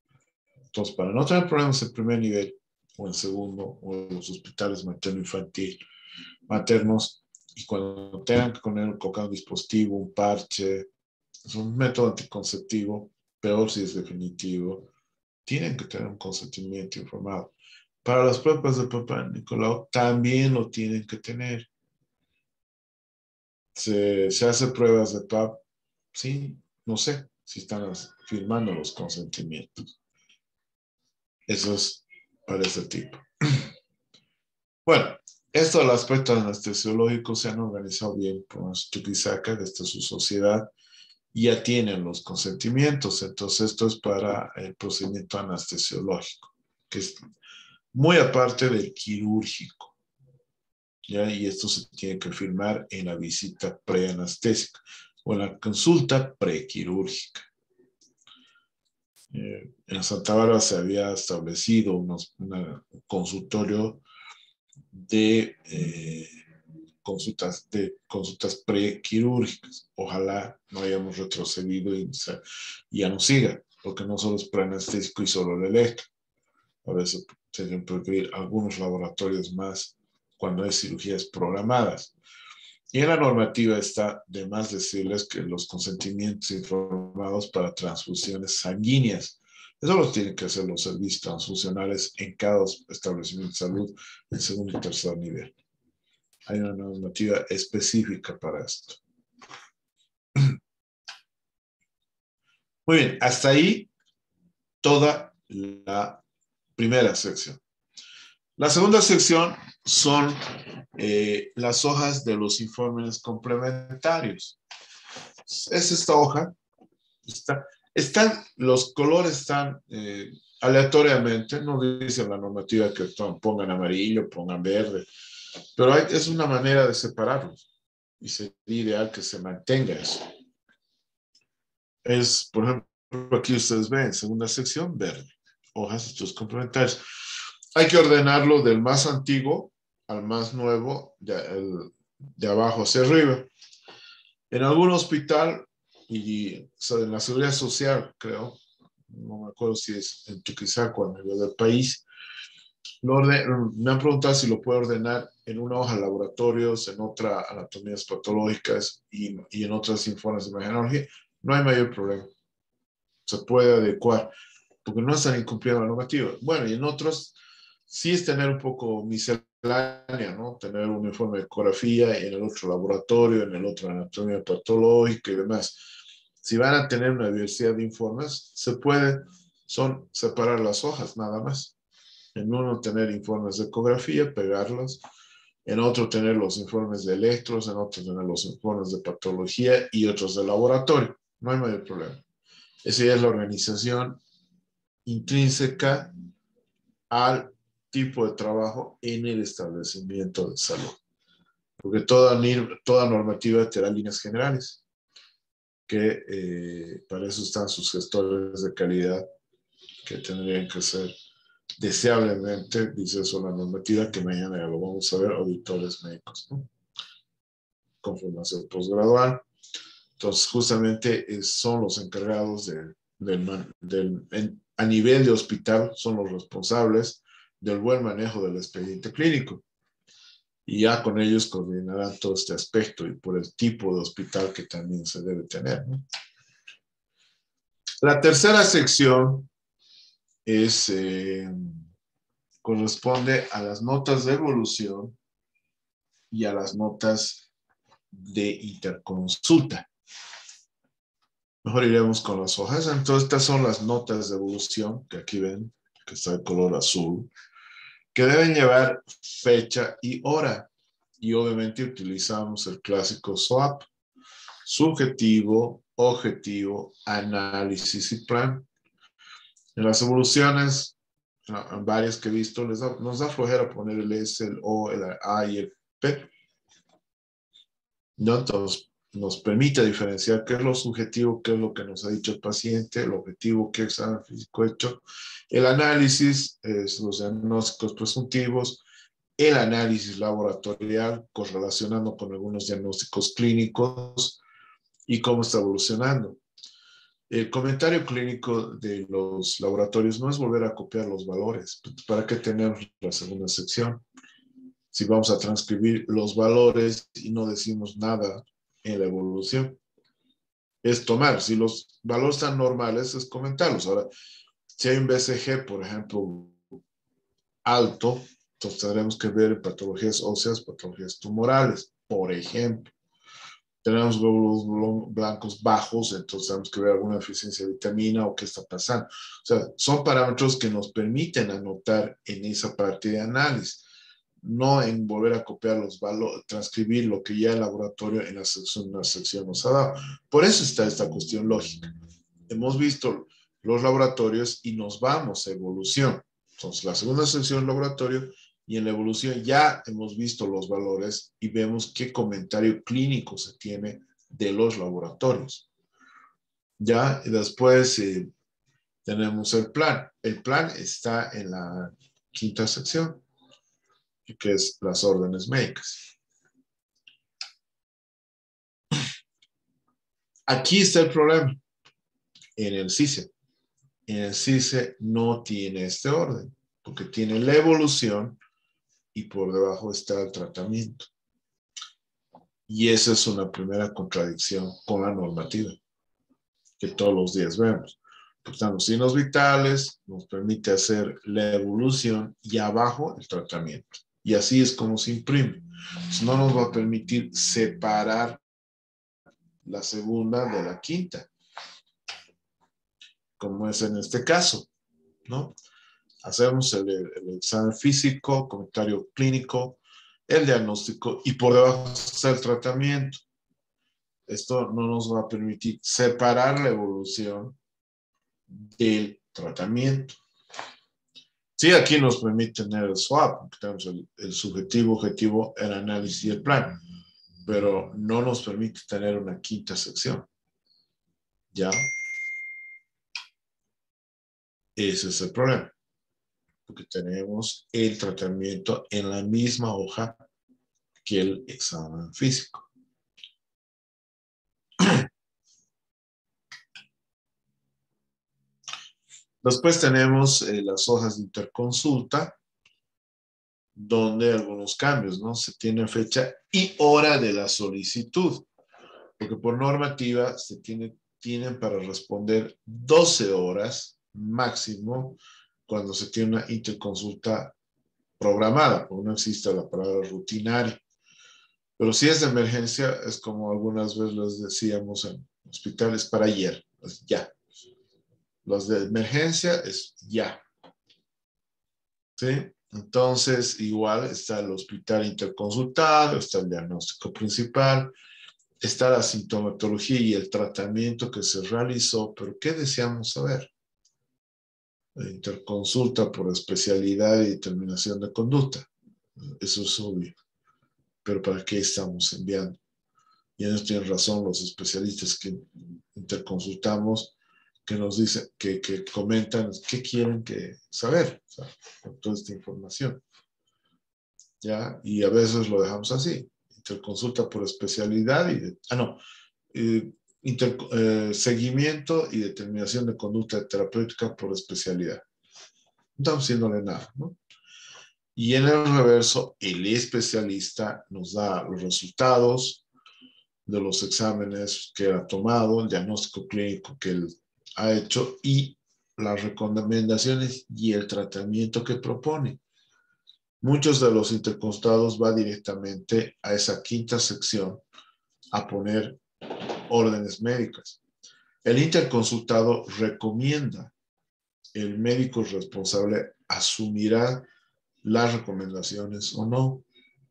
Entonces, para no tener problemas en primer nivel o en segundo, o en los hospitales materno-infantil, maternos, y cuando tengan que colocar un dispositivo, un parche, es un método anticonceptivo, peor si es definitivo, tienen que tener un consentimiento informado. Para las pruebas de Papá Nicolau también lo tienen que tener. Se hace pruebas de PAP, sí, no sé si están firmando los consentimientos. Eso es para ese tipo. Bueno, esto del aspecto anestesiológico se han organizado bien con Chuquisaca, desde su sociedad, y ya tienen los consentimientos. Entonces, esto es para el procedimiento anestesiológico, que es muy aparte del quirúrgico. ¿Ya? Y esto se tiene que firmar en la visita preanestésica o en la consulta prequirúrgica. En Santa Bárbara se había establecido un consultorio de consultas prequirúrgicas. Ojalá no hayamos retrocedido y ya no siga, porque no solo es preanestésico y solo el electro. A veces se deben prohibir algunos laboratorios más cuando hay cirugías programadas. Y en la normativa está de más decirles que los consentimientos informados para transfusiones sanguíneas, eso los tienen que hacer los servicios transfusionales en cada establecimiento de salud en segundo y tercer nivel. Hay una normativa específica para esto. Muy bien, hasta ahí toda la primera sección. La segunda sección son las hojas de los informes complementarios. Es esta hoja. Los colores están aleatoriamente, no dice la normativa que pongan amarillo, pongan verde, pero es una manera de separarlos y sería ideal que se mantenga eso. Es, por ejemplo, aquí ustedes ven, segunda sección, verde, hojas de estudios complementarios. Hay que ordenarlo del más antiguo al más nuevo, de abajo hacia arriba. En algún hospital, y en la Seguridad Social, creo, no me acuerdo si es en Chuquisaca o a nivel del país, me han preguntado si lo puedo ordenar en una hoja de laboratorios, en otra anatomías patológicas y en otras informes de imagenología. No hay mayor problema. Se puede adecuar, porque no están incumpliendo la normativa. Bueno, y en otros sí es tener un poco miscelánea, ¿no? Tener un informe de ecografía en el otro laboratorio, en el otro anatomía patológica y demás. Si van a tener una diversidad de informes, son separar las hojas nada más. En uno tener informes de ecografía, pegarlos. En otro tener los informes de electros, en otro tener los informes de patología y otros de laboratorio. No hay mayor problema. Esa ya es la organización intrínseca al tipo de trabajo en el establecimiento de salud. Porque toda normativa te da líneas generales, que para eso están sus gestores de calidad, que tendrían que ser deseablemente, dice eso la normativa, que mañana ya lo vamos a ver, auditores médicos, ¿no? Con formación posgradual. Entonces, justamente son los encargados a nivel de hospital, son los responsables del buen manejo del expediente clínico. Y ya con ellos coordinarán todo este aspecto y por el tipo de hospital que también se debe tener, ¿no? La tercera sección corresponde a las notas de evolución y a las notas de interconsulta. Mejor iremos con las hojas. Entonces, estas son las notas de evolución que aquí ven, que está de color azul, que deben llevar fecha y hora. Y obviamente utilizamos el clásico SOAP: subjetivo, objetivo, análisis y plan. En las evoluciones, en varias que he visto, nos da flojera poner el S, el O, el A y el P. ¿No? Entonces, nos permite diferenciar qué es lo subjetivo, qué es lo que nos ha dicho el paciente, el objetivo, qué examen físico hecho, el análisis, los diagnósticos presuntivos, el análisis laboratorial, correlacionando con algunos diagnósticos clínicos y cómo está evolucionando. El comentario clínico de los laboratorios no es volver a copiar los valores. ¿Para qué tenemos la segunda sección? Si vamos a transcribir los valores y no decimos nada en la evolución. Es tomar, si los valores están normales, es comentarlos. Ahora, si hay un BCG, por ejemplo, alto, entonces tendremos que ver patologías óseas, patologías tumorales, por ejemplo. tenemos glóbulos blancos bajos, entonces tenemos que ver alguna deficiencia de vitamina o qué está pasando. O sea, son parámetros que nos permiten anotar en esa parte de análisis, no en volver a copiar los valores, transcribir lo que ya el laboratorio en la sección nos ha dado. Por eso está esta cuestión lógica. Hemos visto los laboratorios y nos vamos a evolución. Entonces, la segunda sección laboratorio, y en la evolución ya hemos visto los valores y vemos qué comentario clínico se tiene de los laboratorios. Ya, y después tenemos el plan. El plan está en la quinta sección, que es las órdenes médicas. Aquí está el problema. En el CICE. En el CICE no tiene este orden, porque tiene la evolución y por debajo está el tratamiento. Y esa es una primera contradicción con la normativa que todos los días vemos. Porque los signos vitales nos permite hacer la evolución y abajo el tratamiento. Y así es como se imprime. Entonces no nos va a permitir separar la segunda de la quinta, como es en este caso, ¿no? Hacemos el examen físico, comentario clínico, el diagnóstico y por debajo está el tratamiento. Esto no nos va a permitir separar la evolución del tratamiento. Sí, aquí nos permite tener el SWOT, porque tenemos el subjetivo, objetivo, el análisis y el plan, pero no nos permite tener una quinta sección. ¿Ya? Ese es el problema, porque tenemos el tratamiento en la misma hoja que el examen físico. Después tenemos las hojas de interconsulta, donde algunos cambios, ¿no? Se tiene fecha y hora de la solicitud, porque por normativa se tienen para responder 12 horas máximo cuando se tiene una interconsulta programada, porque no existe la palabra rutinaria. Pero si es de emergencia, es como algunas veces les decíamos en hospitales, para ayer, pues ya. Los de emergencia es ya. ¿Sí? Entonces, igual está el hospital interconsultado, está el diagnóstico principal, está la sintomatología y el tratamiento que se realizó, pero ¿qué deseamos saber? La interconsulta por especialidad y determinación de conducta. Eso es obvio. Pero ¿para qué estamos enviando? Y en esto tienen razón los especialistas que interconsultamos, que nos dicen, que comentan qué quieren saber, o sea, con toda esta información. ¿Ya? Y a veces lo dejamos así, interconsulta por especialidad seguimiento y determinación de conducta terapéutica por especialidad. No estamos haciéndole nada, ¿no? Y en el reverso, el especialista nos da los resultados de los exámenes que ha tomado, el diagnóstico clínico que él ha hecho y las recomendaciones y el tratamiento que propone. Muchos de los interconsultados van directamente a esa quinta sección a poner órdenes médicas. El interconsultado recomienda, el médico responsable asumirá las recomendaciones o no,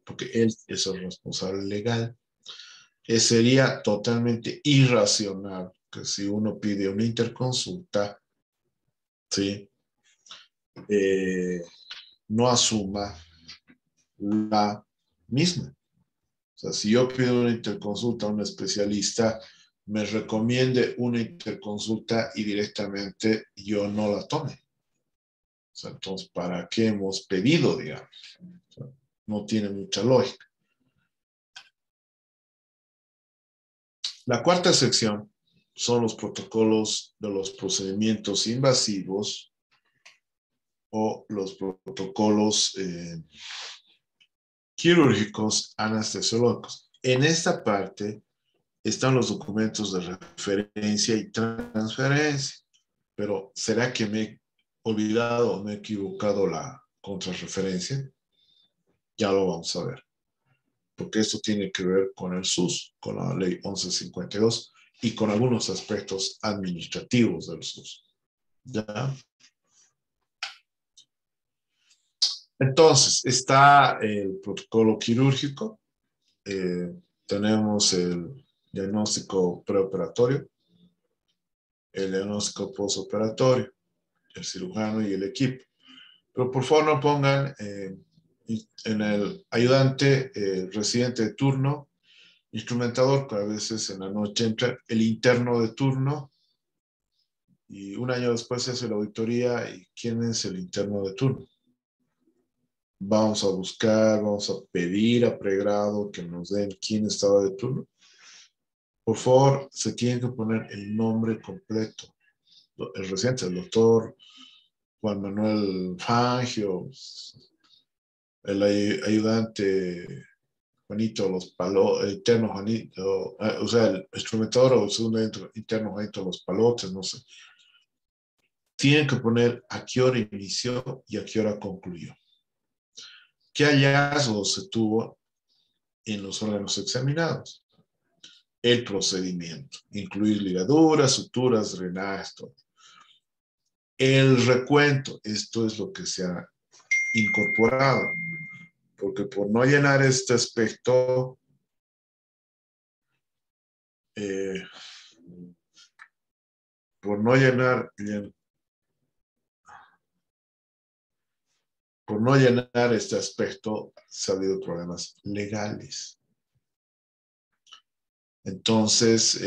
porque él es el responsable legal. Sería totalmente irracional que si uno pide una interconsulta, ¿sí? No asuma la misma. O sea, si yo pido una interconsulta a un especialista, me recomiende una interconsulta y directamente yo no la tome. O sea, entonces, ¿para qué hemos pedido, digamos? O sea, no tiene mucha lógica. La cuarta sección son los protocolos de los procedimientos invasivos o los protocolos quirúrgicos anestesiológicos. En esta parte están los documentos de referencia y transferencia, pero ¿será que me he olvidado o me he equivocado la contrarreferencia? Ya lo vamos a ver. porque esto tiene que ver con el SUS, con la ley 1152 y con algunos aspectos administrativos del SUS. ¿Ya? Entonces, está el protocolo quirúrgico, tenemos el diagnóstico preoperatorio, el diagnóstico postoperatorio, el cirujano y el equipo. Pero por favor no pongan en el ayudante residente de turno, instrumentador, que a veces en la noche entra el interno de turno y un año después se hace la auditoría y quién es el interno de turno. Vamos a buscar, vamos a pedir a pregrado que nos den quién estaba de turno. Por favor, se tiene que poner el nombre completo. El residente, el doctor Juan Manuel Fangio, el ayudante Juanito Los Palotes, el interno Juanito, o sea, el instrumentador o el segundo interno Juanito Los Palotes, no sé. Tienen que poner a qué hora inició y a qué hora concluyó. ¿Qué hallazgos se tuvo en los órganos examinados? El procedimiento, incluir ligaduras, suturas, drenajes, todo. El recuento, esto es lo que se ha incorporado, porque por no llenar este aspecto, por no llenar este aspecto, se ha habido problemas legales. Entonces,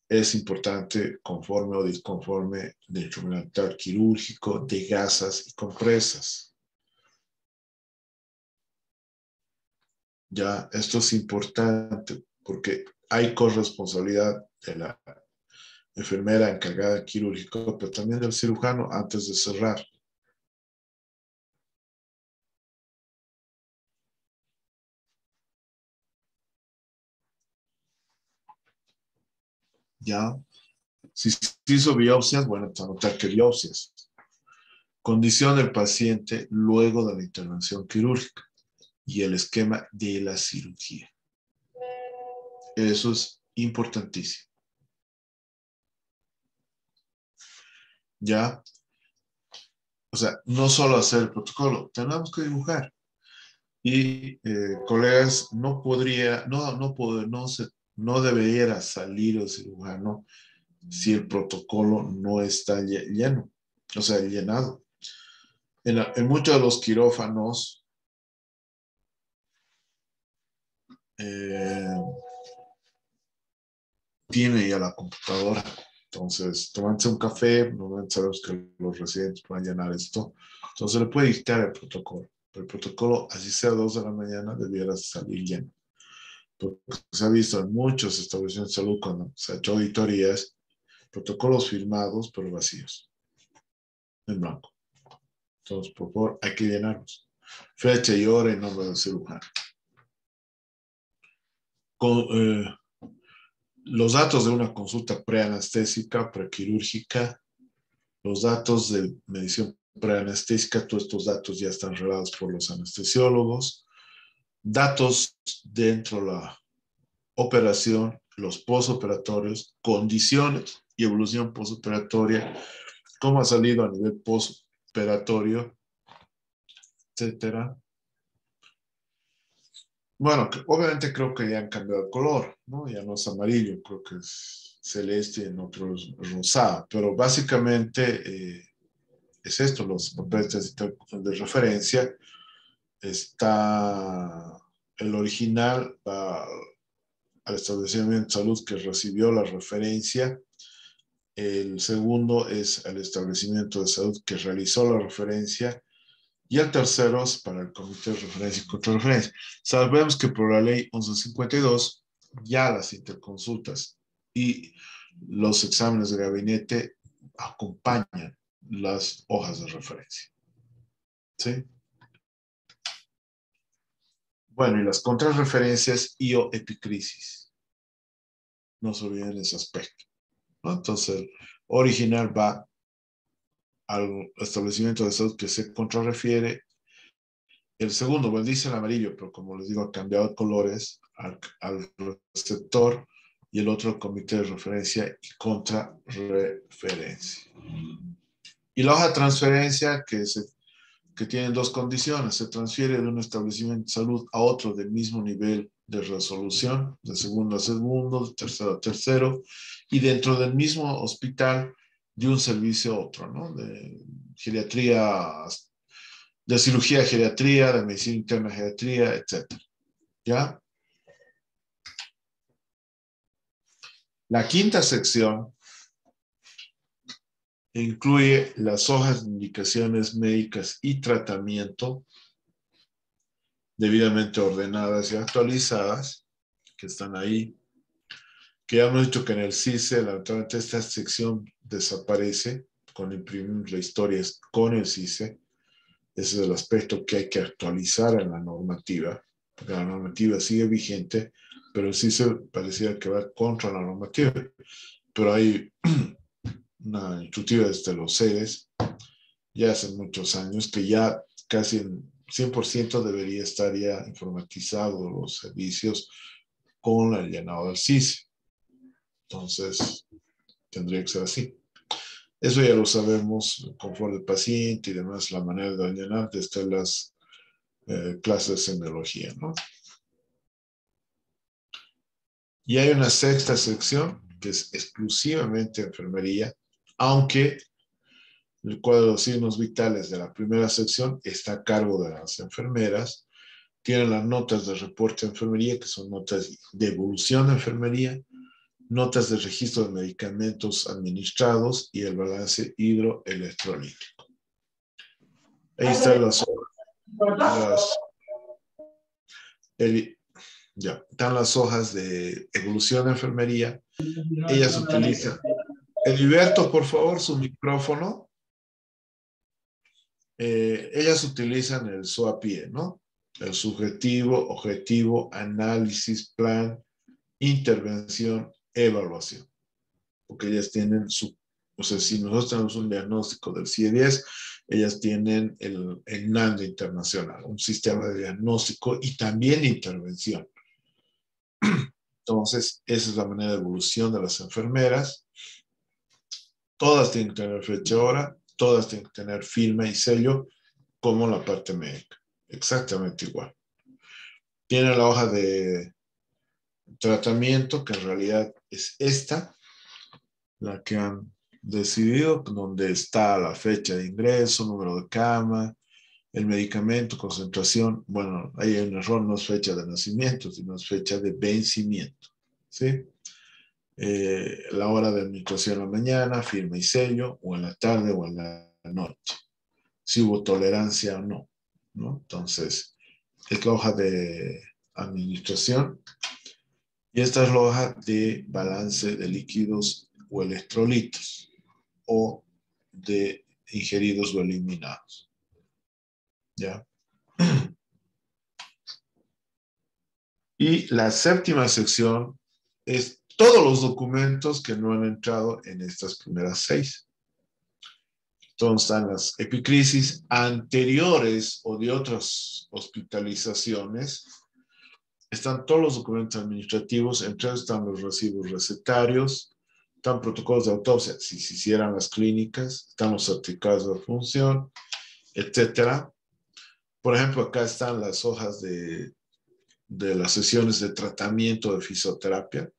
es importante, conforme o disconforme, de instrumental quirúrgico, de gasas y compresas. Ya, esto es importante porque hay corresponsabilidad de la enfermera encargada del quirúrgico, pero también del cirujano antes de cerrar. Ya, si se hizo biopsias, bueno, anotar que biopsias. Condición del paciente luego de la intervención quirúrgica y el esquema de la cirugía. Eso es importantísimo. Ya, o sea, no solo hacer el protocolo, tenemos que dibujar. Y colegas, no debería salir el cirujano si el protocolo no está lleno, o sea, llenado. En muchos de los quirófanos, tiene ya la computadora. Entonces, tómense un café, normalmente sabemos que los residentes pueden llenar esto. Entonces, le puede dictar el protocolo. Pero el protocolo, así sea 2 de la mañana, debiera salir lleno. Porque se ha visto en muchos establecimientos de salud cuando se ha hecho auditorías, protocolos firmados, pero vacíos, en blanco. Entonces, por favor, hay que llenarlos. Fecha y hora en nombre del cirujano. Los datos de una consulta preanestésica, prequirúrgica, los datos de medición preanestésica, todos estos datos ya están revelados por los anestesiólogos. Datos dentro de la operación, los postoperatorios, condiciones y evolución postoperatoria, cómo ha salido a nivel postoperatorio, etcétera. Bueno, obviamente creo que ya han cambiado el color, ¿no? Ya no es amarillo, creo que es celeste y en otros rosado, pero básicamente es esto, los papeles de referencia. Está el original, va al establecimiento de salud que recibió la referencia. El segundo es el establecimiento de salud que realizó la referencia. Y el tercero es para el comité de referencia y contrarreferencia. Sabemos que por la ley 1152 ya las interconsultas y los exámenes de gabinete acompañan las hojas de referencia. ¿Sí? Bueno, y las contrarreferencias y o epicrisis. No se olviden ese aspecto, ¿no? Entonces, el original va al establecimiento de salud que se contrarrefiere el segundo, bueno, dice el amarillo, pero como les digo, ha cambiado de colores al receptor, y el otro comité de referencia y contrarreferencia. Y la hoja de transferencia que tiene dos condiciones: se transfiere de un establecimiento de salud a otro del mismo nivel de resolución, de segundo a segundo, de tercero a tercero, y dentro del mismo hospital de un servicio a otro, ¿no? De geriatría, de cirugía geriatría, de medicina interna geriatría, etc. ¿Ya? La quinta sección incluye las hojas de indicaciones médicas y tratamiento debidamente ordenadas y actualizadas, que están ahí, que ya hemos dicho que en el CICE, lamentablemente, esta sección desaparece con imprimir la historia con el CICE. Ese es el aspecto que hay que actualizar en la normativa, porque la normativa sigue vigente, pero el CICE parecía que va contra la normativa. Pero hay una instructiva desde los sedes, ya hace muchos años, que ya casi en 100% debería estar ya informatizado los servicios con el llenado del CICE. Entonces, tendría que ser así. Eso ya lo sabemos, el confort del paciente y demás, la manera de llenar desde las clases de semiología, ¿no? Y hay una sexta sección que es exclusivamente enfermería, aunque el cuadro de signos vitales de la primera sección está a cargo de las enfermeras. Tienen las notas de reporte de enfermería, que son notas de evolución de enfermería, notas de registro de medicamentos administrados y el balance hidroelectrolítico. Ahí están están las hojas de evolución de enfermería. Ellas utilizan. Heriberto, por favor, su micrófono. Ellas utilizan el SOAPIE, ¿no? El subjetivo, objetivo, análisis, plan, intervención, evaluación. Porque ellas tienen o sea, si nosotros tenemos un diagnóstico del CIE-10, ellas tienen el NAND internacional, un sistema de diagnóstico y también intervención. Entonces, esa es la manera de evolución de las enfermeras. Todas tienen que tener fecha y hora, todas tienen que tener firma y sello, como la parte médica. Exactamente igual. Tiene la hoja de tratamiento, que en realidad es esta, la que han decidido, donde está la fecha de ingreso, número de cama, el medicamento, concentración. Bueno, ahí hay un error, no es fecha de nacimiento, sino es fecha de vencimiento, ¿sí? La hora de administración en la mañana, firma y sello, o en la tarde o en la noche, si hubo tolerancia o no, ¿no? Entonces, es la hoja de administración y esta es la hoja de balance de líquidos o electrolitos o de ingeridos o eliminados. ¿Ya? Y la séptima sección es todos los documentos que no han entrado en estas primeras 6. Entonces están las epicrisis anteriores o de otras hospitalizaciones. Están todos los documentos administrativos, entre ellos están los recibos recetarios, están protocolos de autopsia, si se hicieran las clínicas, están los certificados de función, etcétera. Por ejemplo, acá están las hojas de las sesiones de tratamiento de fisioterapia,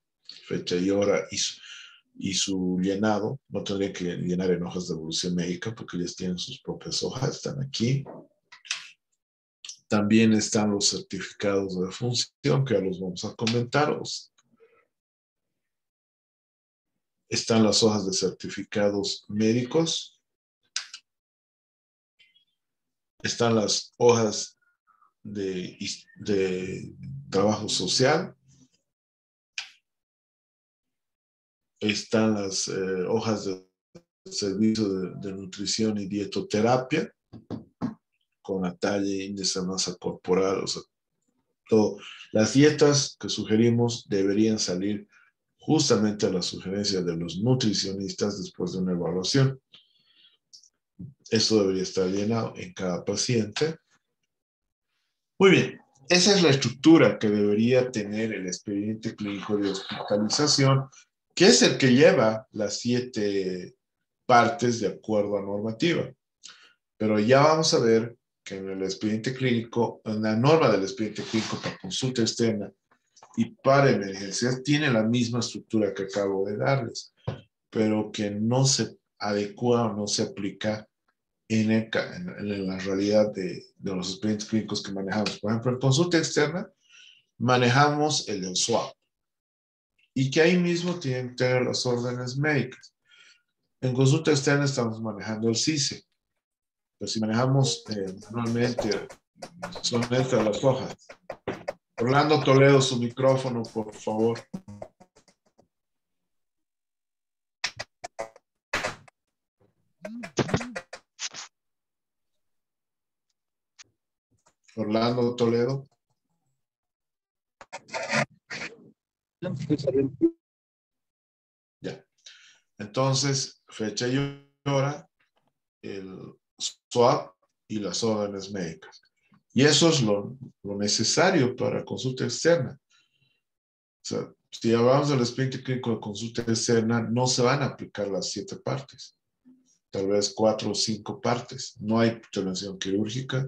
fecha y hora y su llenado. No tendría que llenar en hojas de evolución médica porque ellos tienen sus propias hojas, están aquí. También están los certificados de función, que ya los vamos a comentar. Están las hojas de certificados médicos. Están las hojas de trabajo social. Están las hojas de servicio de nutrición y dietoterapia, con la talla, índice de masa corporal, o sea, todo. Las dietas que sugerimos deberían salir justamente a la sugerencia de los nutricionistas después de una evaluación. Esto debería estar llenado en cada paciente. Muy bien, esa es la estructura que debería tener el expediente clínico de hospitalización, que es el que lleva las 7 partes de acuerdo a normativa. Pero ya vamos a ver que en el expediente clínico, en la norma del expediente clínico para consulta externa y para emergencias, tiene la misma estructura que acabo de darles, pero que no se adecua o no se aplica en la realidad de los expedientes clínicos que manejamos. Por ejemplo, en consulta externa manejamos el SWAP y que ahí mismo tienen que tener las órdenes médicas. En consulta externa estamos manejando el CICE, pero si manejamos normalmente son estas las hojas. Orlando Toledo, su micrófono, por favor. Orlando Toledo. Ya. Entonces, fecha y hora, el SWAP y las órdenes médicas. Y eso es lo necesario para consulta externa. O sea, si hablamos del expediente clínico de consulta externa, no se van a aplicar las 7 partes. Tal vez 4 o 5 partes. No hay intervención quirúrgica.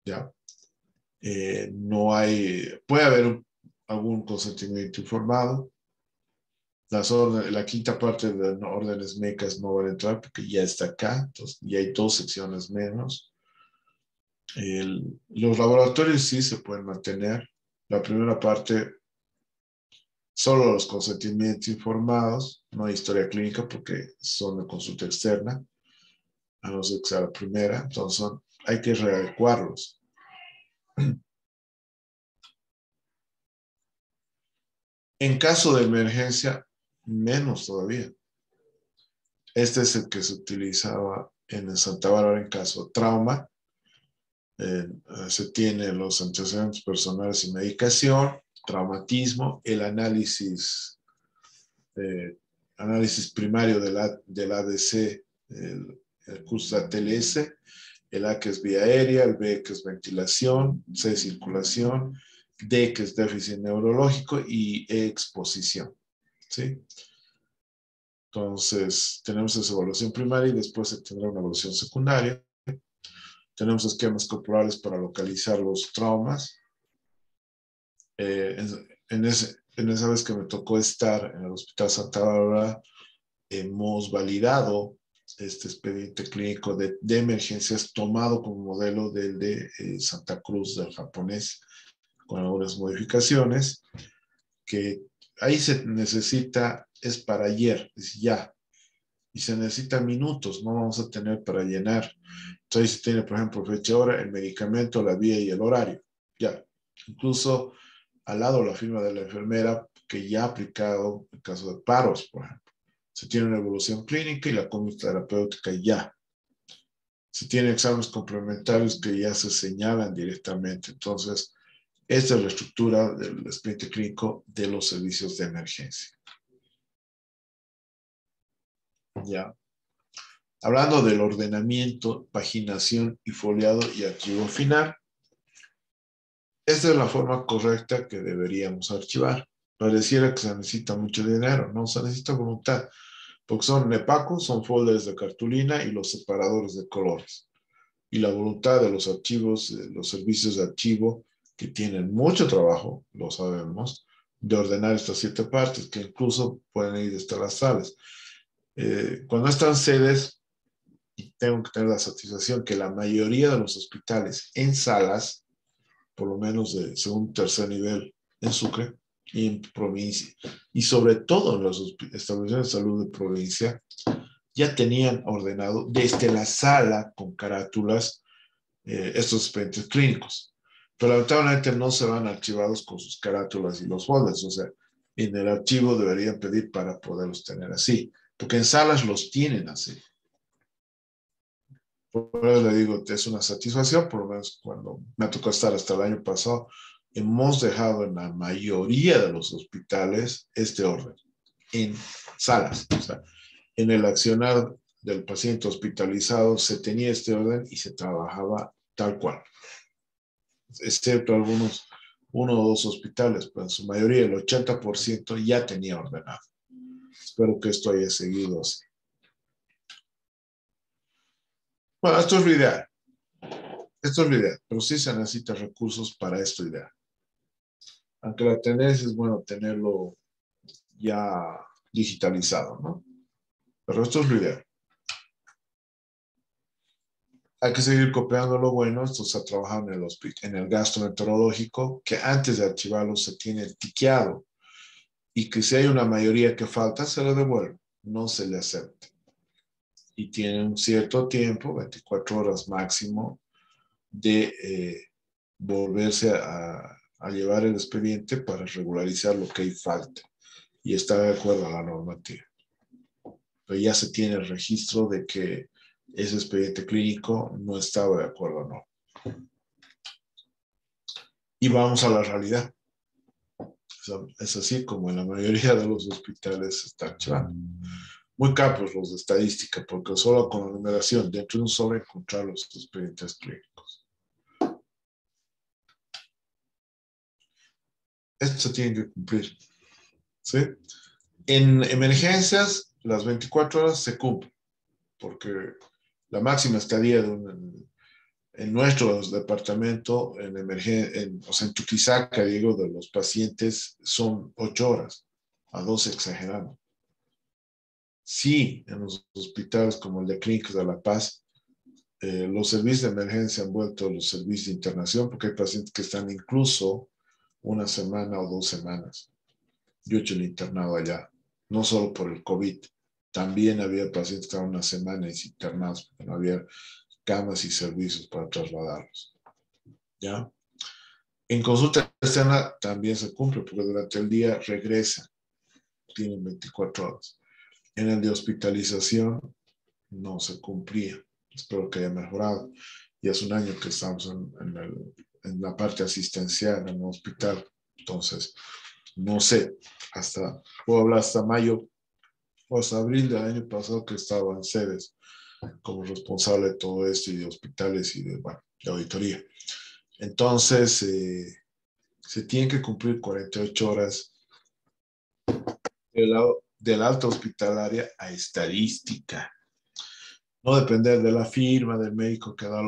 Ya. No hay, puede haber algún consentimiento informado. La 5ª parte de órdenes médicas no van a entrar porque ya está acá. Entonces, ya hay 2 secciones menos. Los laboratorios sí se pueden mantener. La primera parte, solo los consentimientos informados, no hay historia clínica porque son de consulta externa, a no ser que sea la primera, entonces hay que readecuarlos. En caso de emergencia, menos todavía. Este es el que se utilizaba en el Santa Bárbara en caso de trauma. Se tienen los antecedentes personales y medicación, traumatismo, el análisis primario del ADC, el curso de ATLS, el A que es vía aérea, el B que es ventilación, C circulación, D que es déficit neurológico y E exposición. ¿Sí? Entonces, tenemos esa evaluación primaria y después se tendrá una evaluación secundaria. Tenemos esquemas corporales para localizar los traumas. En esa vez que me tocó estar en el Hospital Santa Bárbara, hemos validado este expediente clínico de emergencias tomado como modelo del de Santa Cruz del japonés, con algunas modificaciones, que ahí se necesita, es para ayer, es ya, y se necesitan minutos, no vamos a tener para llenar. Entonces se tiene, por ejemplo, fecha, hora, el medicamento, la vía y el horario, ya. Incluso al lado la firma de la enfermera que ya ha aplicado en caso de paros, por ejemplo. Se tiene una evaluación clínica y la conducta terapéutica ya. Se tienen exámenes complementarios que ya se señalan directamente. Entonces, esta es la estructura del expediente clínico de los servicios de emergencia. Ya. Hablando del ordenamiento, paginación y foliado y archivo final, esta es la forma correcta que deberíamos archivar. Pareciera que se necesita mucho dinero, no se necesita voluntad, porque son NEPACO, son folders de cartulina y los separadores de colores. Y la voluntad de los archivos, los servicios de archivo, que tienen mucho trabajo, lo sabemos, de ordenar estas 7 partes, que incluso pueden ir hasta las salas. Cuando están sedes, y tengo que tener la satisfacción que la mayoría de los hospitales en salas, por lo menos de segundo, tercer nivel en Sucre y en provincia, y sobre todo en los establecimientos de salud de provincia, ya tenían ordenado desde la sala con carátulas estos expedientes clínicos. Pero lamentablemente no se van archivados con sus carátulas y los folders, o sea, en el archivo deberían pedir para poderlos tener así, porque en salas los tienen así. Por eso le digo, es una satisfacción, por lo menos cuando me tocó estar hasta el año pasado, hemos dejado en la mayoría de los hospitales este orden, en salas. O sea, en el accionar del paciente hospitalizado se tenía este orden y se trabajaba tal cual. excepto algunos, uno o dos hospitales, pero en su mayoría, el 80% ya tenía ordenado. Espero que esto haya seguido así. Bueno, esto es lo ideal. Esto es lo ideal, pero sí se necesitan recursos para esto ideal. Aunque la tendencia es bueno tenerlo ya digitalizado, ¿no? Pero esto es lo ideal. Hay que seguir copiando lo bueno. Esto se ha trabajado en el gasto meteorológico, que antes de archivarlo se tiene tiqueado y que si hay una mayoría que falta, se le devuelve, no se le acepta. Y tiene un cierto tiempo, 24 horas máximo, de volverse a llevar el expediente para regularizar lo que hay falta y está de acuerdo a la normativa. Pero ya se tiene el registro de que ese expediente clínico no estaba de acuerdo o no. Y vamos a la realidad. Es así como en la mayoría de los hospitales se está archivando. Muy capos los de estadística, porque solo con la numeración dentro de un sobre encontrar los expedientes clínicos. Esto se tiene que cumplir. ¿Sí? En emergencias, las 24 horas se cumplen, porque la máxima estadía en nuestro departamento, o sea, en Chuquisaca, digo, de los pacientes son 8 horas, a 12 exagerando. Sí, en los hospitales como el de Clínicas de La Paz, los servicios de emergencia han vuelto los servicios de internación, porque hay pacientes que están incluso una semana o 2 semanas. Yo he hecho el internado allá, no solo por el COVID, también había pacientes que estaban una semana internados, porque no había camas y servicios para trasladarlos. ¿Ya? En consulta externa también se cumple, porque durante el día regresan, tienen 24 horas. En el de hospitalización no se cumplía. Espero que haya mejorado. Ya es un año que estamos en la parte asistencial en el hospital. Entonces, no sé, puedo hablar hasta mayo o hasta abril del año pasado que estaba en sedes como responsable de todo esto y de hospitales y de auditoría. Entonces, se tienen que cumplir 48 horas de la alta hospitalaria a estadística. No depender de la firma del médico que da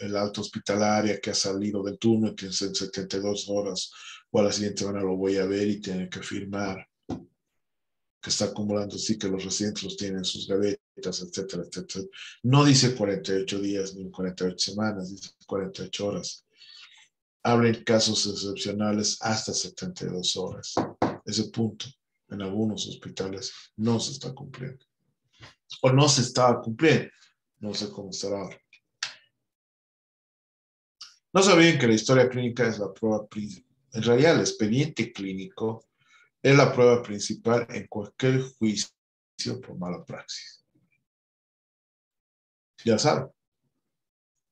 el alta hospitalaria, que ha salido del turno, que es en 72 horas o a la siguiente semana lo voy a ver y tiene que firmar, que está acumulando, sí, que los residentes los tienen en sus gavetas, etcétera, etcétera. No dice 48 días ni 48 semanas, dice 48 horas. Habla en casos excepcionales hasta 72 horas. Ese punto en algunos hospitales no se está cumpliendo. O no se estaba cumpliendo. No sé cómo estará ahora. No sabían que la historia clínica es la prueba principal. En realidad, el expediente clínico es la prueba principal en cualquier juicio por mala praxis. Ya saben.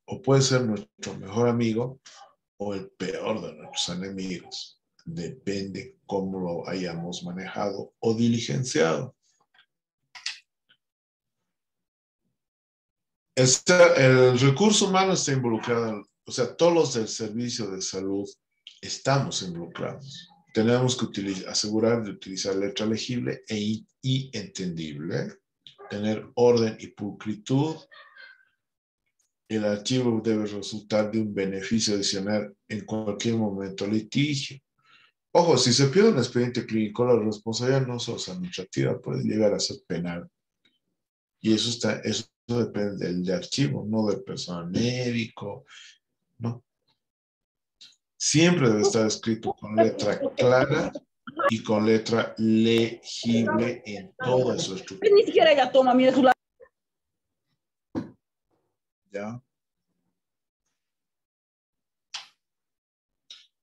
O puede ser nuestro mejor amigo o el peor de nuestros enemigos. Depende cómo lo hayamos manejado o diligenciado. El recurso humano está involucrado, o sea, todos los del servicio de salud estamos involucrados. Tenemos que asegurar de utilizar letra legible y entendible, tener orden y pulcritud. El archivo debe resultar de un beneficio adicional en cualquier momento litigio. Ojo, si se pierde un expediente clínico, la responsabilidad no solo es administrativa, puede llegar a ser penal. Y eso depende del archivo, no del personal médico, ¿no? Siempre debe estar escrito con letra clara y con letra legible en toda su estructura. Ni siquiera ella toma mi celular. ¿Ya?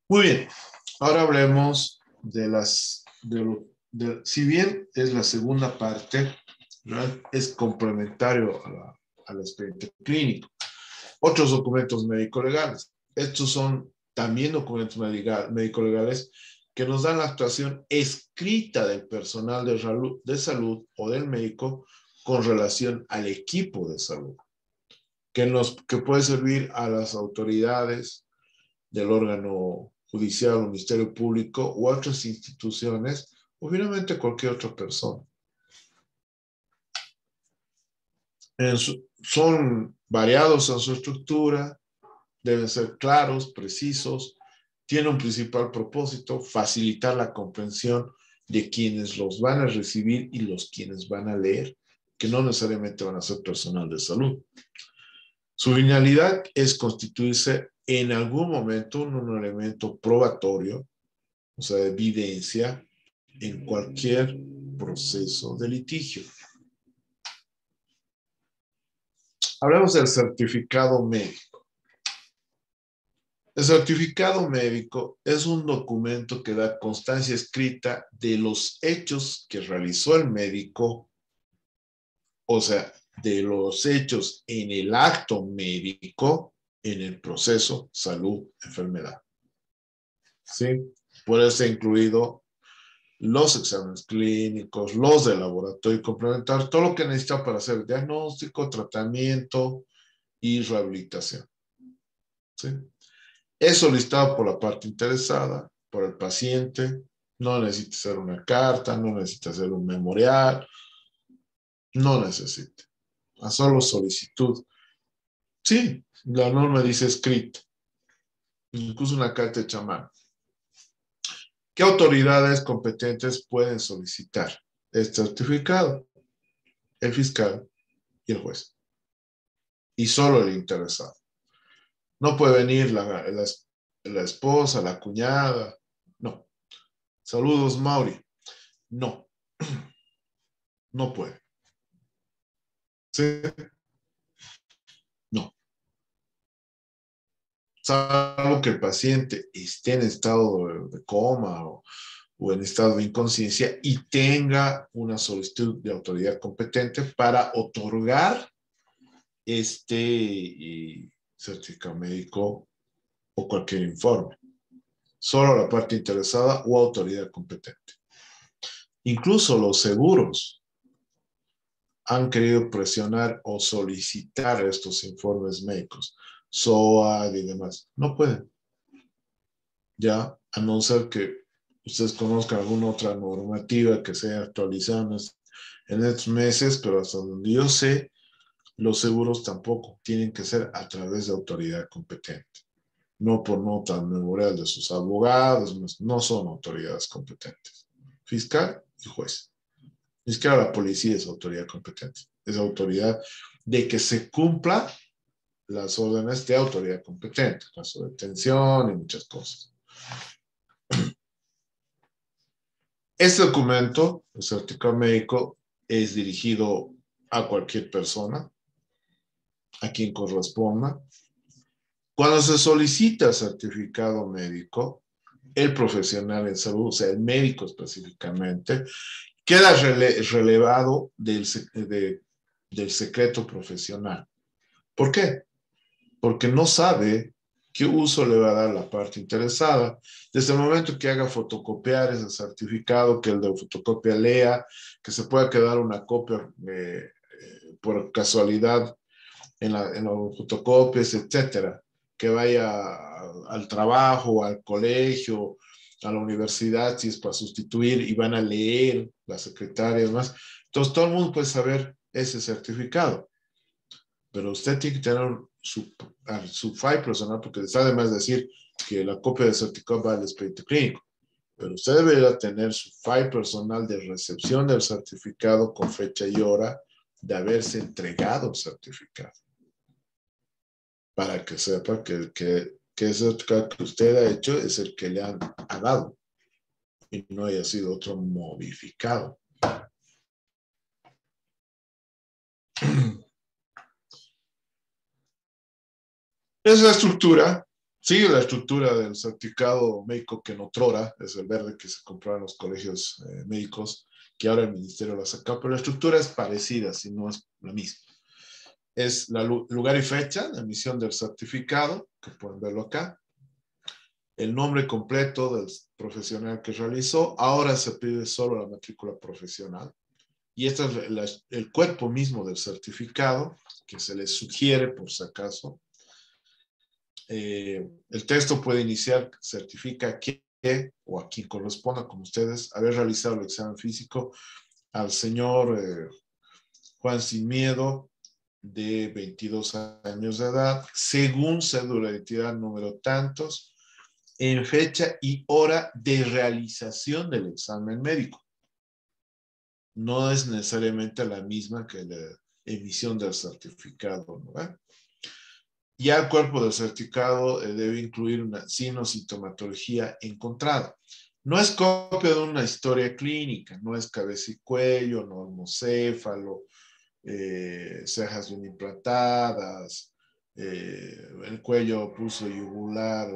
Muy bien. Ahora hablemos si bien es la segunda parte, ¿verdad? Es complementario al expediente clínico. Otros documentos médico-legales. Estos son también documentos médico-legales que nos dan la actuación escrita del personal de salud o del médico con relación al equipo de salud, que puede servir a las autoridades del órgano judicial o Ministerio Público u otras instituciones, o finalmente cualquier otra persona. Son variados en su estructura, deben ser claros, precisos, tiene un principal propósito: facilitar la comprensión de quienes los van a recibir y los quienes van a leer, que no necesariamente van a ser personal de salud. Su finalidad es constituirse en algún momento un elemento probatorio, o sea, de evidencia, en cualquier proceso de litigio. Hablemos del certificado médico. El certificado médico es un documento que da constancia escrita de los hechos que realizó el médico, o sea, de los hechos en el acto médico, en el proceso salud-enfermedad. ¿Sí? Puede ser incluido los exámenes clínicos, los de laboratorio, complementar todo lo que necesita para hacer diagnóstico, tratamiento y rehabilitación. ¿Sí? Es solicitado por la parte interesada, por el paciente. No necesita hacer una carta, no necesita hacer un memorial, no necesita. A solo solicitud. Sí, la norma dice escrito, incluso una carta hecha a mano. ¿Qué autoridades competentes pueden solicitar este certificado? El fiscal y el juez. Y solo el interesado. No puede venir la esposa, la cuñada. No. Saludos, Mauri. No. No puede. ¿Sí? No. Salvo que el paciente esté en estado de coma o en estado de inconsciencia y tenga una solicitud de autoridad competente para otorgar este certificado médico o cualquier informe. Solo la parte interesada o autoridad competente. Incluso los seguros han querido presionar o solicitar estos informes médicos, SOAD y demás. No pueden. Ya, a no ser que ustedes conozcan alguna otra normativa que se haya actualizado en estos meses, pero hasta donde yo sé, los seguros tampoco tienen que ser a través de autoridad competente. No por nota memorial de sus abogados, no son autoridades competentes. Fiscal y juez. Ni siquiera la policía es autoridad competente. Es autoridad de que se cumpla las órdenes de autoridad competente, caso de detención y muchas cosas. Este documento, el certificado médico, es dirigido a cualquier persona, a quien corresponda. Cuando se solicita certificado médico, el profesional en salud, o sea, el médico específicamente, queda relevado del secreto profesional. ¿Por qué? Porque no sabe qué uso le va a dar la parte interesada. Desde el momento que haga fotocopiar ese certificado, que el de fotocopia lea, que se pueda quedar una copia por casualidad en las fotocopias, etcétera, que vaya al trabajo, al colegio, a la universidad, si es para sustituir, y van a leer la secretaria y demás. Entonces, todo el mundo puede saber ese certificado. Pero usted tiene que tener su file personal, porque está de más decir que la copia del certificado va al expediente clínico. Pero usted debería tener su file personal de recepción del certificado con fecha y hora de haberse entregado el certificado. Para que sepa que ese certificado que usted ha hecho es el que le han dado y no haya sido otro modificado. Es la estructura, sigue la estructura del certificado médico que en otrora, es el verde que se compró en los colegios médicos, que ahora el ministerio lo ha sacado, pero la estructura es parecida, si no es la misma. Es lugar y fecha de emisión del certificado, que pueden verlo acá, el nombre completo del profesional que realizó, ahora se pide solo la matrícula profesional, y este es el cuerpo mismo del certificado, que se les sugiere por si acaso. El texto puede iniciar, certifica que o a quien corresponda, como ustedes, haber realizado el examen físico al señor Juan Sin Miedo, de 22 años de edad, según cédula de identidad número tantos, en fecha y hora de realización del examen médico. No es necesariamente la misma que la emisión del certificado, ¿no? Ya el cuerpo del certificado debe incluir una sintomatología encontrada. No es copia de una historia clínica, no es cabeza y cuello, normocéfalo, cejas bien implantadas, el cuello pulso yugular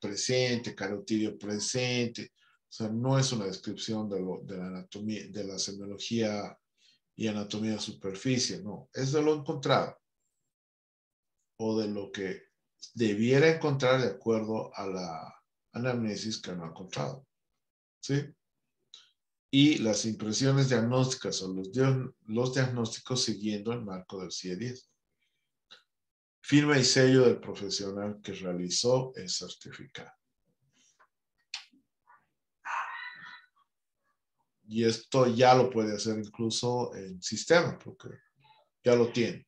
presente, carotidio presente. O sea, no es una descripción de la anatomía, de la semiología y anatomía de superficie, no, es de lo encontrado o de lo que debiera encontrar de acuerdo a la anamnesis que no ha encontrado, ¿sí? Y las impresiones diagnósticas o los diagnósticos siguiendo el marco del CIE-10. Firma y sello del profesional que realizó el certificado. Y esto ya lo puede hacer incluso en sistema, porque ya lo tiene.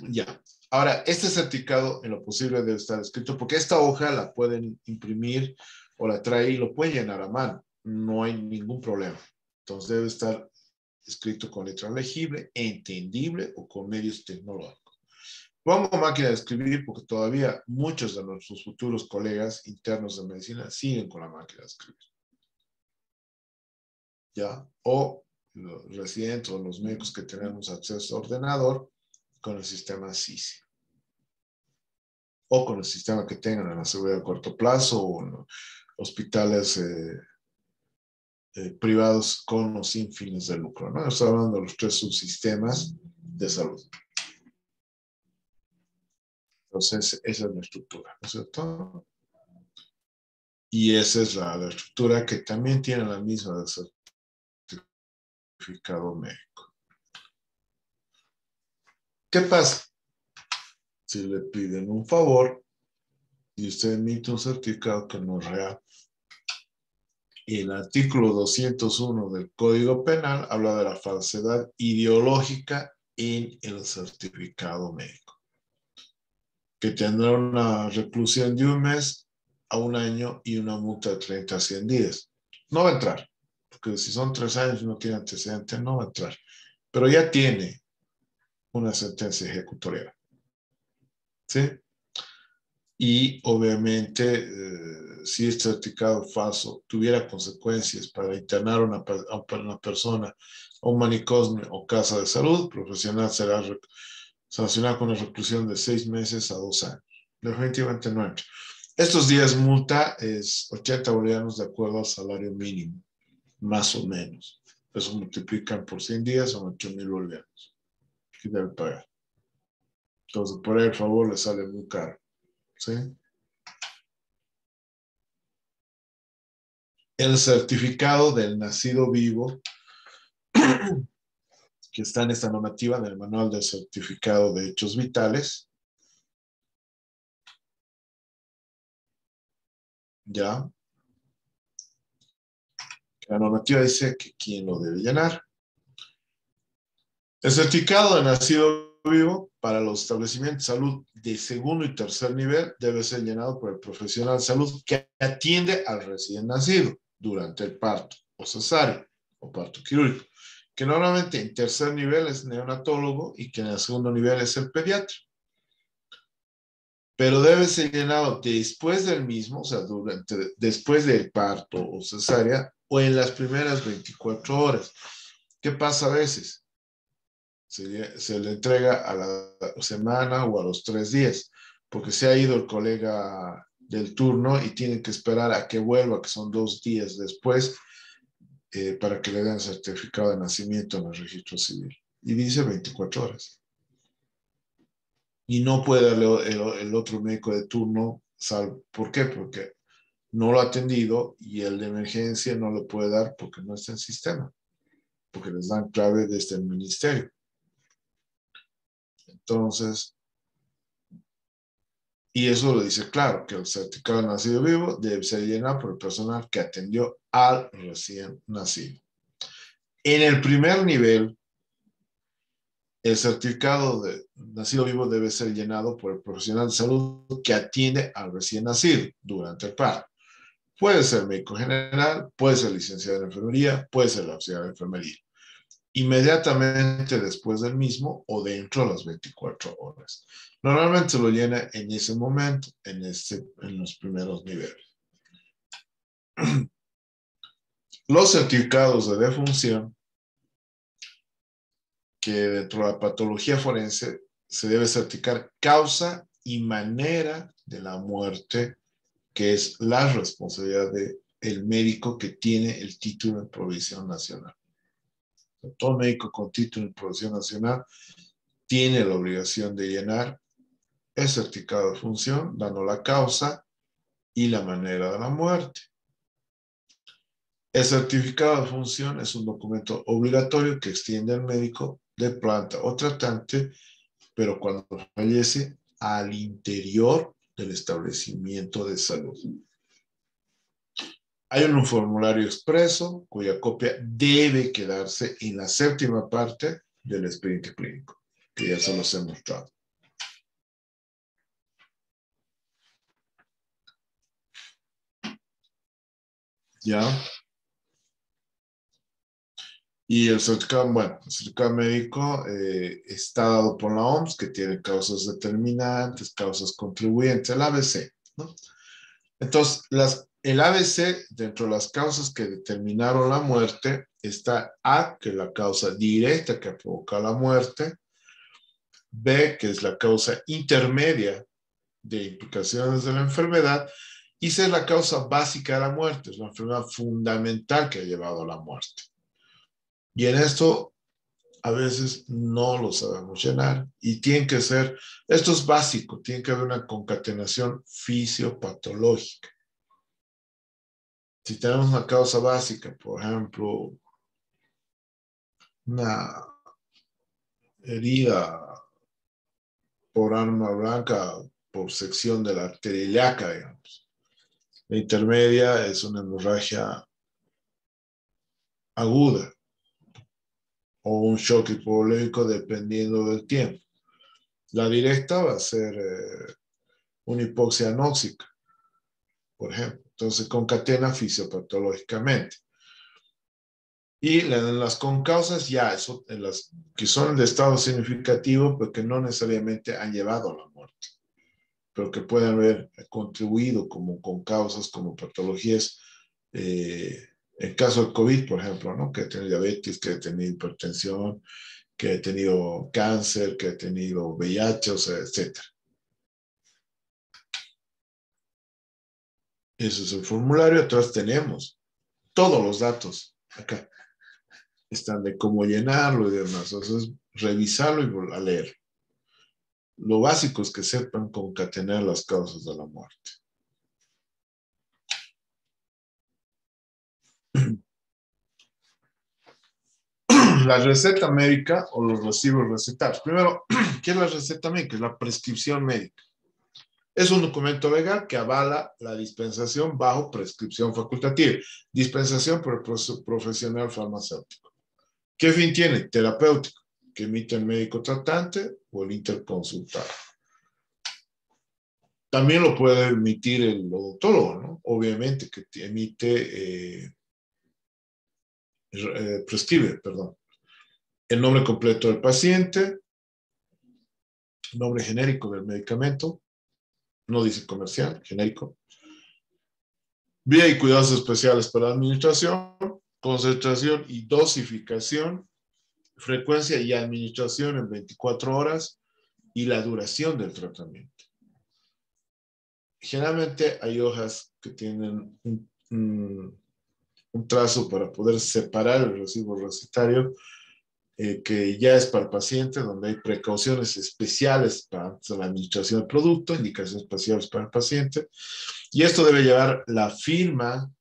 Ya. Ahora, este certificado en lo posible debe estar escrito, porque esta hoja la pueden imprimir o la trae y lo pueden llenar a mano. No hay ningún problema. Entonces debe estar escrito con letra legible, entendible o con medios tecnológicos. Pongo máquina de escribir porque todavía muchos de nuestros futuros colegas internos de medicina siguen con la máquina de escribir. ¿Ya? O los residentes o los médicos que tenemos acceso a ordenador con el sistema SISI. O con el sistema que tengan en la seguridad a corto plazo o en hospitales privados con o sin fines de lucro, ¿no? Estoy hablando de los 3 subsistemas de salud. Entonces, esa es la estructura, ¿no es cierto? Y esa es la estructura que también tiene la misma del certificado médico. ¿Qué pasa? Si le piden un favor y usted emite un certificado que no es real, el artículo 201 del Código Penal habla de la falsedad ideológica en el certificado médico, que tendrá una reclusión de 1 mes a 1 año y una multa de 30 a 100 días. No va a entrar, porque si son 3 años y no tiene antecedentes, no va a entrar. Pero ya tiene una sentencia ejecutorial. ¿Sí? Y obviamente, si este certificado falso tuviera consecuencias para internar a una persona a un manicomio o casa de salud, profesional será sancionado con una reclusión de 6 meses a 2 años. Definitivamente no entra. Estos días multa es 80 bolivianos de acuerdo al salario mínimo, más o menos. Eso multiplican por 100 días, son 8.000 bolivianos que debe pagar. Entonces, por ahí el favor le sale muy caro. ¿Sí? El certificado del nacido vivo, que está en esta normativa del manual del certificado de hechos vitales, ya. La normativa dice que quién lo debe llenar. El certificado de nacido vivo para los establecimientos de salud de segundo y tercer nivel debe ser llenado por el profesional de salud que atiende al recién nacido durante el parto o cesárea o parto quirúrgico, que normalmente en tercer nivel es neonatólogo y que en el segundo nivel es el pediatra. Pero debe ser llenado después del mismo, o sea, después del parto o cesárea o en las primeras 24 horas. ¿Qué pasa a veces? Se le entrega a la semana o a los 3 días, porque se ha ido el colega del turno y tiene que esperar a que vuelva, que son 2 días después, para que le den certificado de nacimiento en el registro civil. Y dice 24 horas. Y no puede el otro médico de turno, ¿por qué? Porque no lo ha atendido y el de emergencia no lo puede dar porque no está en sistema, porque les dan clave desde el ministerio. Entonces, Y eso lo dice claro, que el certificado de nacido vivo debe ser llenado por el personal que atendió al recién nacido. En el primer nivel, el certificado de nacido vivo debe ser llenado por el profesional de salud que atiende al recién nacido durante el parto. Puede ser médico general, puede ser licenciado en enfermería, puede ser auxiliar de enfermería. Inmediatamente después del mismo o dentro de las 24 horas. Normalmente se lo llena en ese momento, en los primeros niveles. Los certificados de defunción, que dentro de la patología forense se debe certificar causa y manera de la muerte, que es la responsabilidad del médico que tiene el título de provisión nacional. Todo médico con título de provisión nacional tiene la obligación de llenar el certificado de función, dando la causa y la manera de la muerte. El certificado de función es un documento obligatorio que extiende al médico de planta o tratante, pero cuando fallece, al interior del establecimiento de salud. Hay un formulario expreso cuya copia debe quedarse en la séptima parte del expediente clínico, que ya se los he mostrado. ¿Ya? Y el certificado, bueno, el certificado médico está dado por la OMS, que tiene causas determinantes, causas contribuyentes, el ABC, ¿no? Entonces, el ABC, dentro de las causas que determinaron la muerte, está A, que es la causa directa que provoca la muerte, B, que es la causa intermedia de implicaciones de la enfermedad, y C es la causa básica de la muerte, es la enfermedad fundamental que ha llevado a la muerte. Y en esto a veces no lo sabemos llenar y tiene que ser, esto es básico, tiene que haber una concatenación fisiopatológica. Si tenemos una causa básica, por ejemplo, una herida por arma blanca, por sección de la arteria ilíaca, digamos. La intermedia es una hemorragia aguda o un shock hipovolémico dependiendo del tiempo. La directa va a ser una hipoxia anóxica, por ejemplo. Entonces, concatena fisiopatológicamente. Y en las concausas ya, eso, en las que son de estado significativo, pero que no necesariamente han llevado a la muerte, pero que pueden haber contribuido como concausas, como patologías. En caso del COVID, por ejemplo, ¿no? Que he tenido diabetes, que he tenido hipertensión, que he tenido cáncer, que he tenido VIH, o sea, etc. Ese es el formulario. Atrás tenemos todos los datos. Acá están de cómo llenarlo y demás. Entonces, revisarlo y volver a leer. Lo básico es que sepan concatenar las causas de la muerte. La receta médica o los recibos recetarios. Primero, ¿qué es la receta médica? Es la prescripción médica. Es un documento legal que avala la dispensación bajo prescripción facultativa. Dispensación por el profesional farmacéutico. ¿Qué fin tiene? Terapéutico, que emite el médico tratante o el interconsultado. También lo puede emitir el odontólogo, ¿no? Obviamente que emite, prescribe, perdón. El nombre completo del paciente, nombre genérico del medicamento, no dice comercial, genérico. Vía y cuidados especiales para la administración, concentración y dosificación, frecuencia y administración en 24 horas y la duración del tratamiento. Generalmente hay hojas que tienen un trazo para poder separar el recibo recetario, que ya es para el paciente, donde hay precauciones especiales para la administración del producto, indicaciones especiales para el paciente, y esto debe llevar la firma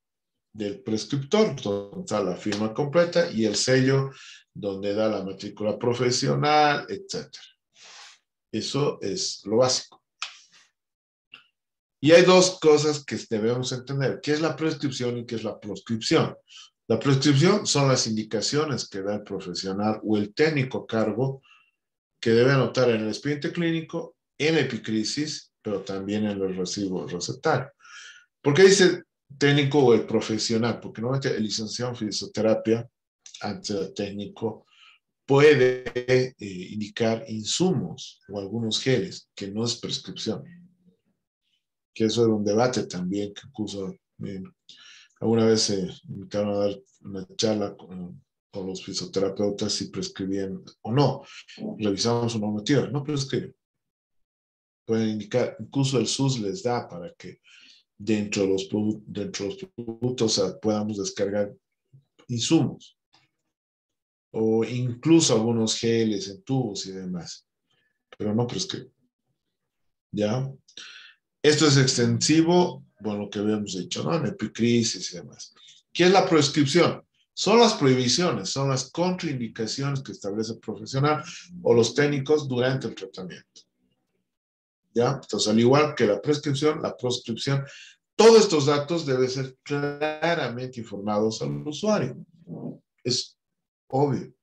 del prescriptor, donde está la firma completa, y el sello donde da la matrícula profesional, etc. Eso es lo básico. Y hay dos cosas que debemos entender. ¿Qué es la prescripción y qué es la proscripción? La prescripción son las indicaciones que da el profesional o el técnico a cargo que debe anotar en el expediente clínico, en la epicrisis, pero también en el recibo recetario. ¿Por qué dice técnico o el profesional? Porque normalmente el licenciado en fisioterapia, antes de técnico, puede indicar insumos o algunos geles, que no es prescripción. Que eso era un debate también, que incluso alguna vez se invitaron a dar una charla con los fisioterapeutas si prescribían o no. Revisamos su normativa, no prescriben. Pueden indicar, incluso el SUS les da para que dentro de los productos podamos descargar insumos o incluso algunos geles en tubos y demás, pero no prescriben. ¿Ya? Esto es extensivo, bueno, lo que habíamos dicho, ¿no? En epicrisis y demás. ¿Qué es la prescripción? Son las prohibiciones, son las contraindicaciones que establece el profesional o los técnicos durante el tratamiento. ¿Ya? Entonces, al igual que la prescripción, la proscripción, todos estos datos deben ser claramente informados al usuario. Es obvio,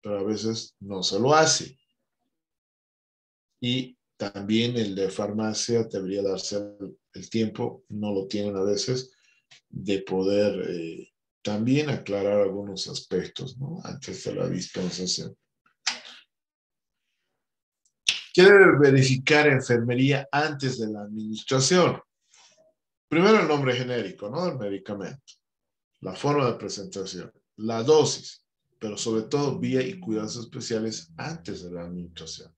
pero a veces no se lo hace. Y también el de farmacia debería darse el tiempo, no lo tienen a veces, de poder también aclarar algunos aspectos, ¿no? Antes de la dispensación. ¿Qué debe verificar enfermería antes de la administración? Primero el nombre genérico, ¿no? Del medicamento, la forma de presentación, la dosis, pero sobre todo vía y cuidados especiales antes de la administración.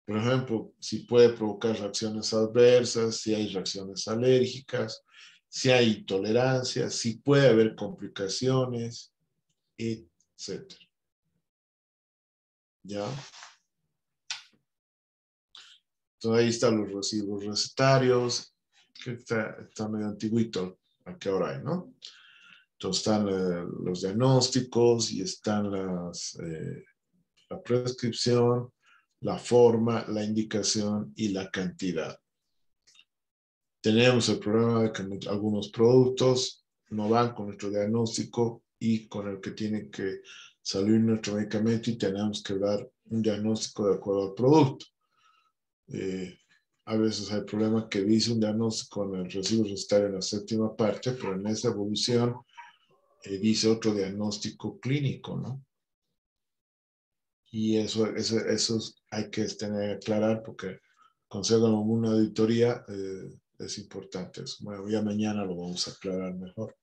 Por ejemplo, si puede provocar reacciones adversas, si hay reacciones alérgicas, si hay intolerancias, si puede haber complicaciones, etc. ¿Ya? Entonces ahí están los recibos recetarios, que está medio antiguito a qué hora hay, ¿no? Entonces están los diagnósticos y están la prescripción, la forma, la indicación y la cantidad. Tenemos el problema de que algunos productos no van con nuestro diagnóstico y con el que tiene que salir nuestro medicamento y tenemos que dar un diagnóstico de acuerdo al producto. A veces hay problema que dice un diagnóstico en el recibo recetario en la séptima parte, pero en esa evolución dice otro diagnóstico clínico, ¿no? Y eso hay que tener que aclarar porque conseguir una auditoría es importante. Bueno, ya mañana lo vamos a aclarar mejor.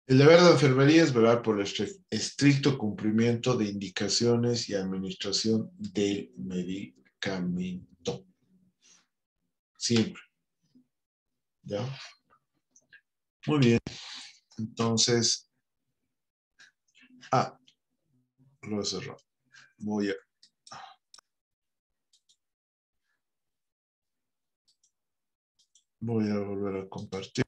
El deber de enfermería es velar por el estricto cumplimiento de indicaciones y administración del medicamento. Siempre. ¿Ya? Muy bien. Entonces, lo he cerrado. Voy a volver a compartir.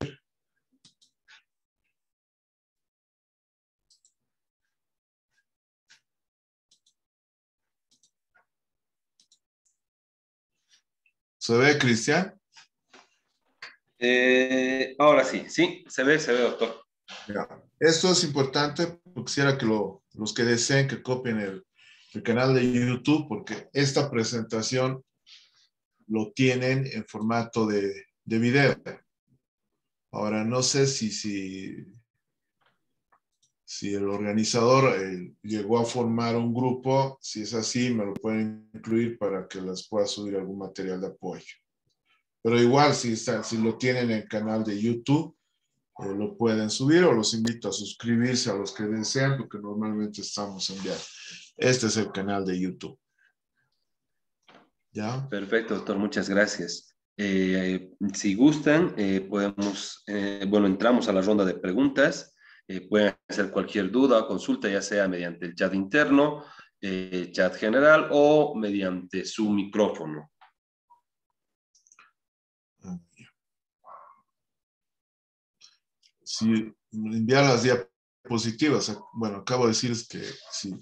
¿Se ve, Cristian? Ahora sí, se ve, doctor. Ya. Esto es importante, quisiera que los que deseen que copien el canal de YouTube, porque esta presentación lo tienen en formato de video. Ahora, no sé si el organizador llegó a formar un grupo. Si es así, me lo pueden incluir para que les pueda subir algún material de apoyo. Pero igual, si lo tienen en el canal de YouTube, lo pueden subir o los invito a suscribirse a los que desean, porque normalmente estamos en viaje. Este es el canal de YouTube. ¿Ya? Perfecto, doctor, muchas gracias. Si gustan, podemos, entramos a la ronda de preguntas. Pueden hacer cualquier duda o consulta, ya sea mediante el chat interno, chat general o mediante su micrófono. Si enviar las diapositivas, bueno, acabo de decirles que sí,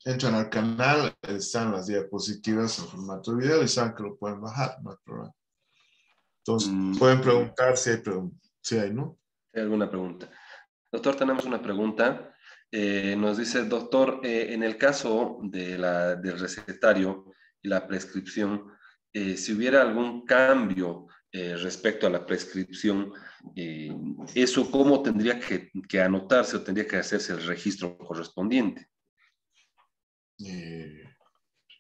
Entran al canal, están las diapositivas en formato de video y saben que lo pueden bajar, no hay problema. Entonces, pueden preguntar si hay preguntas. Si hay, ¿no? ¿Hay alguna pregunta? Doctor, tenemos una pregunta. Nos dice, doctor, en el caso del recetario y la prescripción, si hubiera algún cambio respecto a la prescripción, ¿eso cómo tendría que anotarse o tendría que hacerse el registro correspondiente?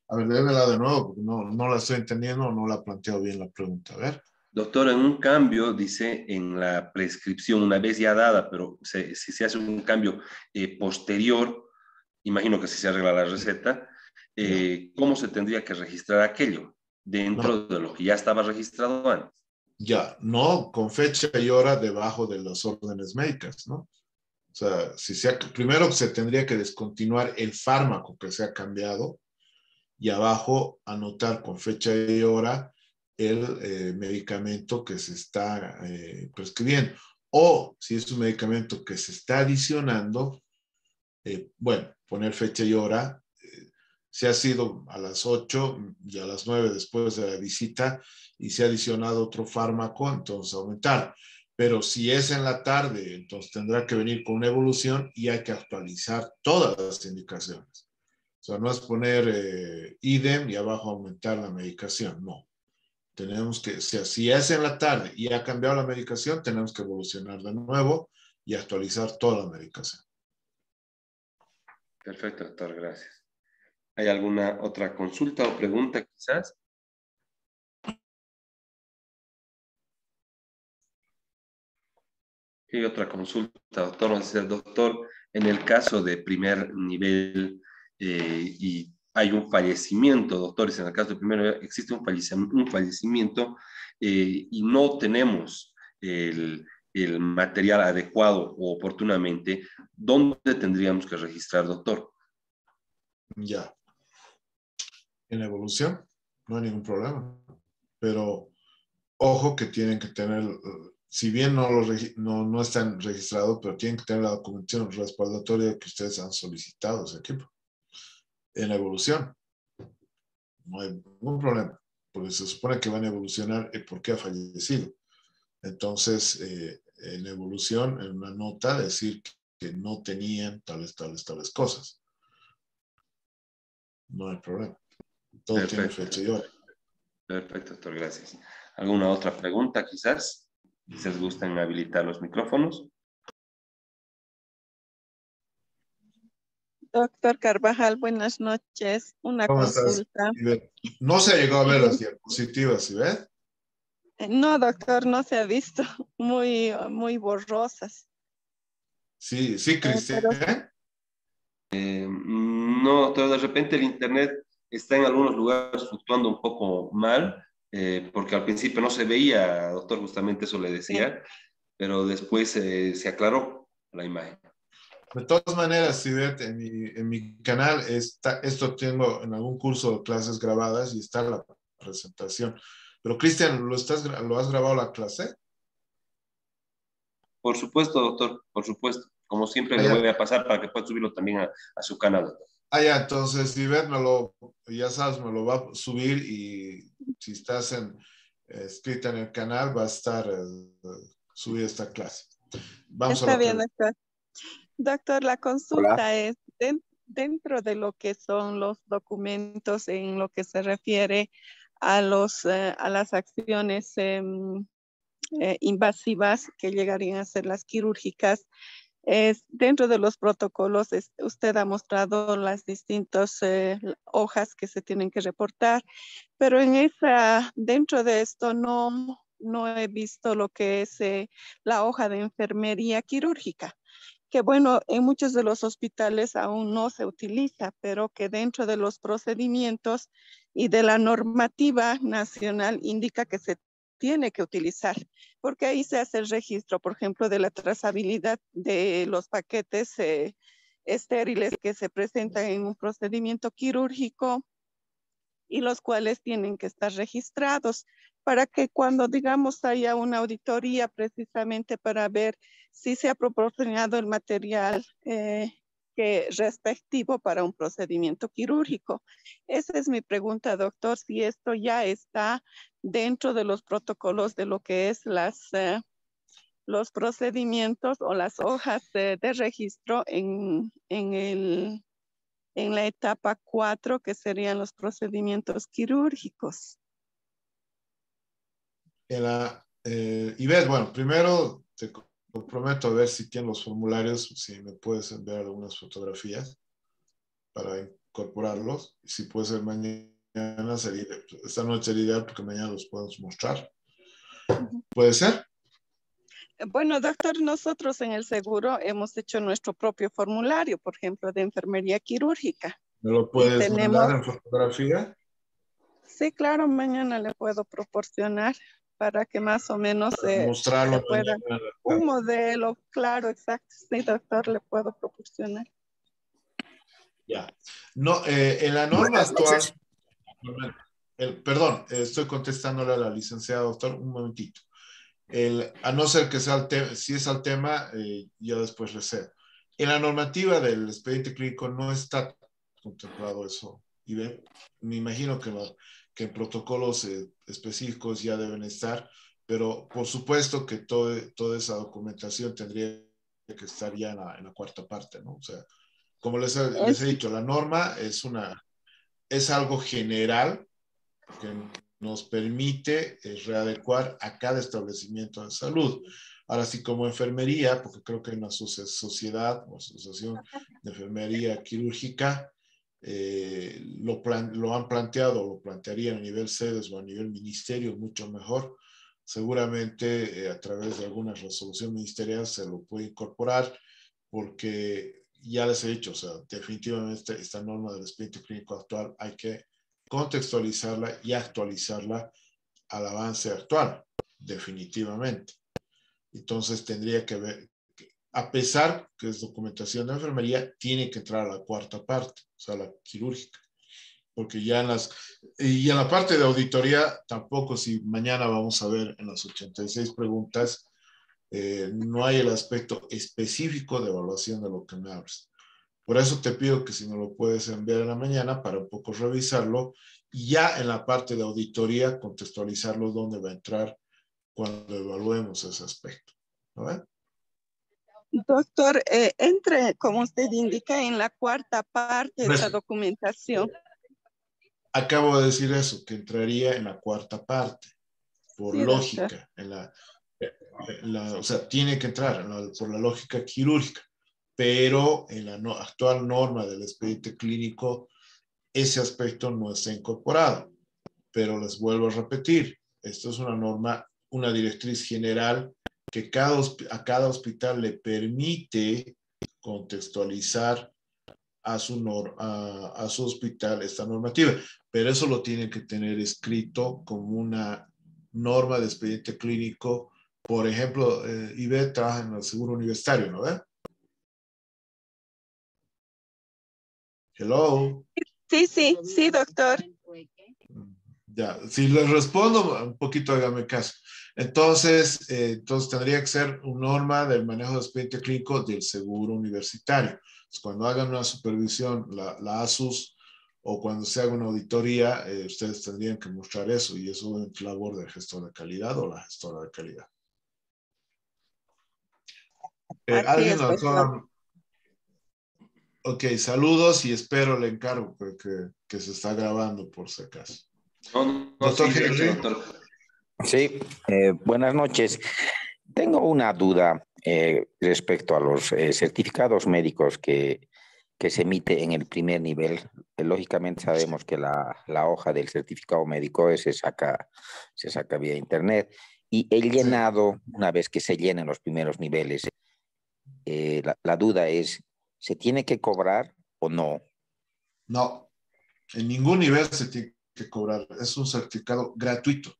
A ver, démela de nuevo, porque no la estoy entendiendo, no la he planteado bien la pregunta. A ver. Doctor, en un cambio, dice, en la prescripción, una vez ya dada, pero si se hace un cambio posterior, imagino que si se arregla la receta, ¿cómo se tendría que registrar aquello dentro de lo que ya estaba registrado antes? Ya, no con fecha y hora debajo de las órdenes médicas, ¿no? O sea, primero se tendría que descontinuar el fármaco que se ha cambiado y abajo anotar con fecha y hora el medicamento que se está prescribiendo. O si es un medicamento que se está adicionando, bueno, poner fecha y hora. Si ha sido a las 8 y a las 9 después de la visita y se ha adicionado otro fármaco, entonces aumentar. Pero si es en la tarde, entonces tendrá que venir con una evolución y hay que actualizar todas las indicaciones. O sea, no es poner idem y abajo aumentar la medicación, no. Tenemos que, o sea, si es en la tarde y ha cambiado la medicación, tenemos que evolucionar de nuevo y actualizar toda la medicación. Perfecto, doctor, gracias. ¿Hay alguna otra consulta o pregunta quizás? ¿Qué otra consulta, doctor? Nos dice el doctor, en el caso de primer nivel y hay un fallecimiento, doctores, en el caso de primer nivel existe un fallecimiento y no tenemos el material adecuado o oportunamente, ¿dónde tendríamos que registrar, doctor? Ya. En evolución, no hay ningún problema. Pero ojo que tienen que tener, si bien no están registrados, pero tienen que tener la documentación respaldatoria que ustedes han solicitado ese equipo. En evolución, no hay ningún problema, porque se supone que van a evolucionar el por qué ha fallecido. Entonces, en evolución, en una nota, decir que no tenían tales cosas. No hay problema. Todo Perfecto. tiene fecha y hora. Perfecto, doctor, gracias. ¿Alguna otra pregunta quizás? Si les gustan habilitar los micrófonos. Doctor Carvajal, buenas noches. Una ¿Cómo consulta. Estás? No se llegó a ver las diapositivas, ¿sí ves? No, doctor, no se ha visto. Muy borrosas. Sí, Cristian. No, doctor, de repente el internet está en algunos lugares fluctuando un poco mal, porque al principio no se veía, doctor, justamente eso le decía, pero después se aclaró la imagen. De todas maneras, si ves en mi canal, esto tengo en algún curso de clases grabadas y está la presentación. Pero Cristian, ¿lo has grabado la clase? Por supuesto, doctor, por supuesto. Como siempre, le voy a pasar para que pueda subirlo también a su canal, doctor. Ya, entonces, Ivette ya sabes, me lo va a subir y si estás escrita en el canal, va a estar subida esta clase. Vamos Está a bien, doctor. Doctor, la consulta Hola. es dentro de lo que son los documentos en lo que se refiere a las acciones invasivas que llegarían a ser las quirúrgicas. Dentro de los protocolos, usted ha mostrado las distintas hojas que se tienen que reportar, pero dentro de esto no he visto lo que es la hoja de enfermería quirúrgica, que bueno, en muchos de los hospitales aún no se utiliza, pero que dentro de los procedimientos y de la normativa nacional indica que se tiene que utilizar, porque ahí se hace el registro, por ejemplo, de la trazabilidad de los paquetes estériles que se presentan en un procedimiento quirúrgico y los cuales tienen que estar registrados para que cuando, digamos, haya una auditoría precisamente para ver si se ha proporcionado el material que respectivo para un procedimiento quirúrgico. Esa es mi pregunta, doctor, si esto ya está dentro de los protocolos de lo que es los procedimientos o las hojas de registro en la etapa 4, que serían los procedimientos quirúrgicos. Y ves, bueno, primero te comprometo a ver si tienen los formularios, si me puedes enviar algunas fotografías para incorporarlos. Si puede ser mañana, esta noche sería ideal porque mañana los podemos mostrar. ¿Puede ser? Bueno, doctor, nosotros en el seguro hemos hecho nuestro propio formulario, por ejemplo, de enfermería quirúrgica. ¿Me lo puedes mandar en fotografía? Sí, claro, mañana le puedo proporcionar para que más o menos mostrarlo se pueda. Un modelo, claro, exacto. Sí, doctor, le puedo proporcionar. Ya. No, en la norma actual, perdón, estoy contestándole a la licenciada, doctor, un momentito. A no ser que sea si es al tema, yo después le cedo. En la normativa del expediente clínico no está contemplado eso. Y me imagino que en protocolos específicos ya deben estar, pero por supuesto que toda esa documentación tendría que estar ya en la cuarta parte, ¿no? O sea, como les he dicho, la norma es algo general que nos permite readecuar a cada establecimiento de salud. Ahora sí, como enfermería, porque creo que hay una sociedad o asociación de enfermería quirúrgica, lo han planteado, lo plantearían a nivel sedes o a nivel ministerio mucho mejor. Seguramente a través de alguna resolución ministerial se lo puede incorporar, porque ya les he dicho, o sea, definitivamente esta norma del expediente clínico actual hay que contextualizarla y actualizarla al avance actual, definitivamente. Entonces tendría que ver, a pesar que es documentación de enfermería, tiene que entrar a la cuarta parte, o sea, la quirúrgica. Porque ya y en la parte de auditoría, tampoco, si mañana vamos a ver en las 86 preguntas, no hay el aspecto específico de evaluación de lo que me hablas. Por eso te pido que si me lo puedes enviar en la mañana para un poco revisarlo y ya en la parte de auditoría contextualizarlo dónde va a entrar cuando evaluemos ese aspecto. ¿No? Doctor, entre, como usted indica, en la cuarta parte de esa documentación. Acabo de decir eso, que entraría en la cuarta parte, por sí, lógica, o sea, tiene que entrar por la lógica quirúrgica, pero en la actual norma del expediente clínico ese aspecto no está incorporado. Pero les vuelvo a repetir, esto es una norma, una directriz general que a cada hospital le permite contextualizar a su hospital esta normativa, pero eso lo tienen que tener escrito como una norma de expediente clínico. Por ejemplo, Ivette trabaja en el seguro universitario, ¿no? Hello. Sí, doctor. Ya, si les respondo, un poquito hágame caso. Entonces tendría que ser una norma del manejo de expediente clínico del seguro universitario. Entonces, cuando hagan una supervisión, la ASUS, o cuando se haga una auditoría, ustedes tendrían que mostrar eso, y eso es labor del gestor de calidad o la gestora de calidad. ¿Alguien lanzó? Ok, saludos y espero el encargo que se está grabando por si acaso. Doctor Henry. Doctor. Sí, buenas noches. Tengo una duda respecto a los certificados médicos que se emite en el primer nivel. Lógicamente sabemos que la hoja del certificado médico se saca vía internet, y he llenado, una vez que se llenen los primeros niveles, la duda es, ¿se tiene que cobrar o no? No, en ningún nivel se tiene que cobrar. Es un certificado gratuito.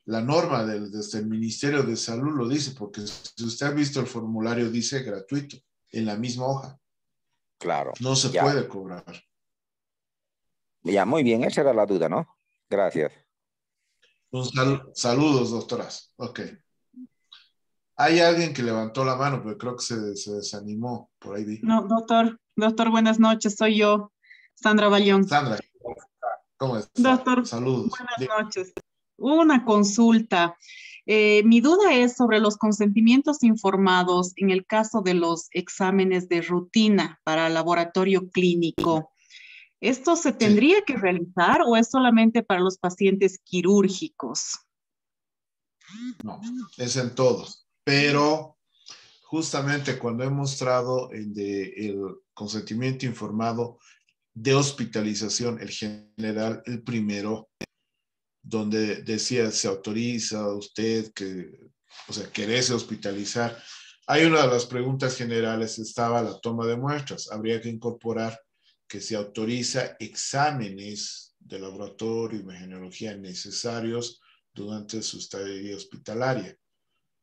La norma desde el Ministerio de Salud lo dice, porque si usted ha visto el formulario, dice gratuito, en la misma hoja. Claro. No se puede cobrar. Ya, muy bien, esa era la duda, ¿no? Gracias. Saludos, doctoras. Ok. Hay alguien que levantó la mano, pero creo que se desanimó. Por ahí vi. No, doctor, buenas noches, soy yo, Sandra Bayón. Sandra, ¿cómo está? Doctor, Saludos. buenas noches. Una consulta. Mi duda es sobre los consentimientos informados en el caso de los exámenes de rutina para laboratorio clínico. ¿Esto se tendría que realizar o es solamente para los pacientes quirúrgicos? No, es en todos. Pero justamente cuando he mostrado el consentimiento informado de hospitalización, el general, el primero, donde decía, se autoriza usted que, o sea, quererse hospitalizar. Hay una de las preguntas generales, estaba la toma de muestras. Habría que incorporar que se autoriza exámenes de laboratorio y imagenología necesarios durante su estadía hospitalaria.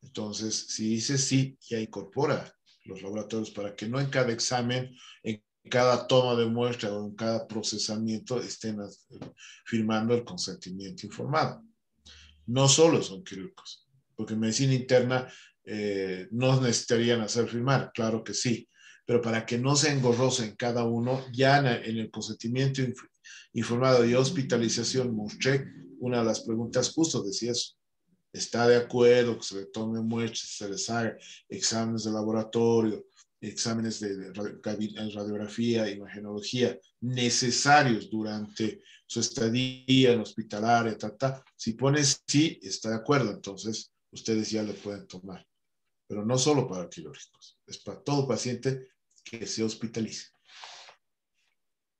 Entonces, si dice sí, ya incorpora los laboratorios para que no en cada examen, en cada toma de muestra o en cada procesamiento estén firmando el consentimiento informado. No solo son quirúrgicos, porque en medicina interna no necesitarían hacer firmar, claro que sí, pero para que no se engorrose en cada uno, ya en el consentimiento informado de hospitalización mostré una de las preguntas justo, decía eso. ¿Está de acuerdo que se le tome muestras, se les haga exámenes de laboratorio, exámenes de radiografía, imagenología necesarios durante su estadía en hospitalaria, Si pones sí, está de acuerdo, entonces ustedes ya le pueden tomar. Pero no solo para quirúrgicos, es para todo paciente que se hospitalice.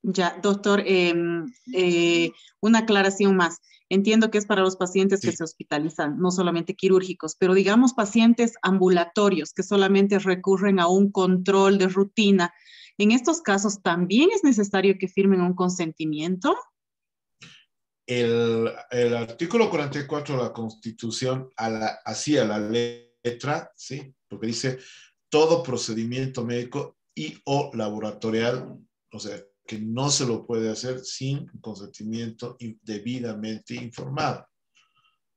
Ya, doctor, una aclaración más. Entiendo que es para los pacientes que se hospitalizan, no solamente quirúrgicos, pero digamos pacientes ambulatorios que solamente recurren a un control de rutina. ¿En estos casos también es necesario que firmen un consentimiento? El artículo 44 de la Constitución, así a la letra, ¿sí? Porque dice todo procedimiento médico y o laboratorial, o sea, que no se lo puede hacer sin consentimiento debidamente informado.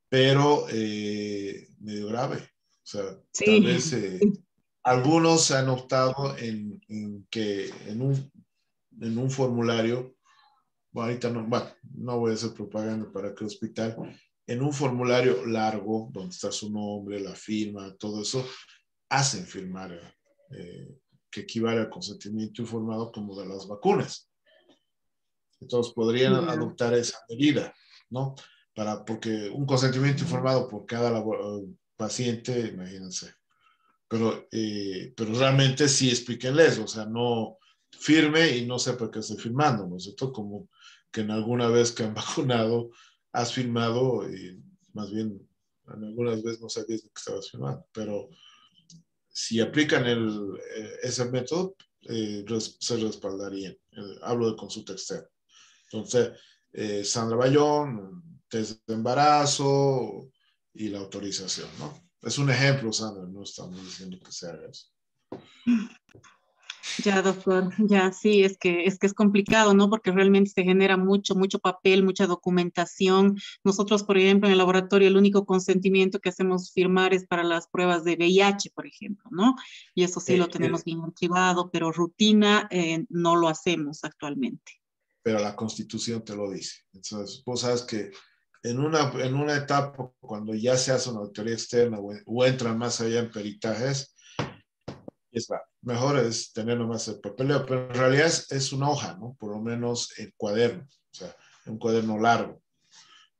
Pero medio grave. O sea, sí. Tal vez algunos han optado en que en un formulario, bueno, ahorita no voy a hacer propaganda para qué hospital, en un formulario largo, donde está su nombre, la firma, todo eso, hacen firmar que equivale al consentimiento informado como de las vacunas. Entonces podrían adoptar esa medida, ¿no? Porque un consentimiento informado por cada paciente, imagínense. Pero realmente sí explíquenles, o sea, no firme y no sepa qué estoy firmando, ¿no es cierto? Como que en alguna vez que han vacunado, has firmado y más bien en algunas veces no sabías lo que estabas firmando, pero si aplican ese método, se respaldarían. Hablo de consulta externa. Entonces, Sandra Bayón, test de embarazo y la autorización, ¿no? Es un ejemplo, Sandra, no estamos diciendo que se haga eso. Ya, doctor, ya sí, es que es complicado, ¿no? Porque realmente se genera mucho papel, mucha documentación. Nosotros, por ejemplo, en el laboratorio, el único consentimiento que hacemos firmar es para las pruebas de VIH, por ejemplo, ¿no? Y eso sí lo tenemos bien archivado, pero rutina no lo hacemos actualmente. Pero la Constitución te lo dice. Entonces, vos sabes que en una etapa, cuando ya se hace una auditoría externa o entran más allá en peritajes, mejor es tener nomás el papeleo, pero en realidad es una hoja, ¿no? Por lo menos el cuaderno, o sea, un cuaderno largo.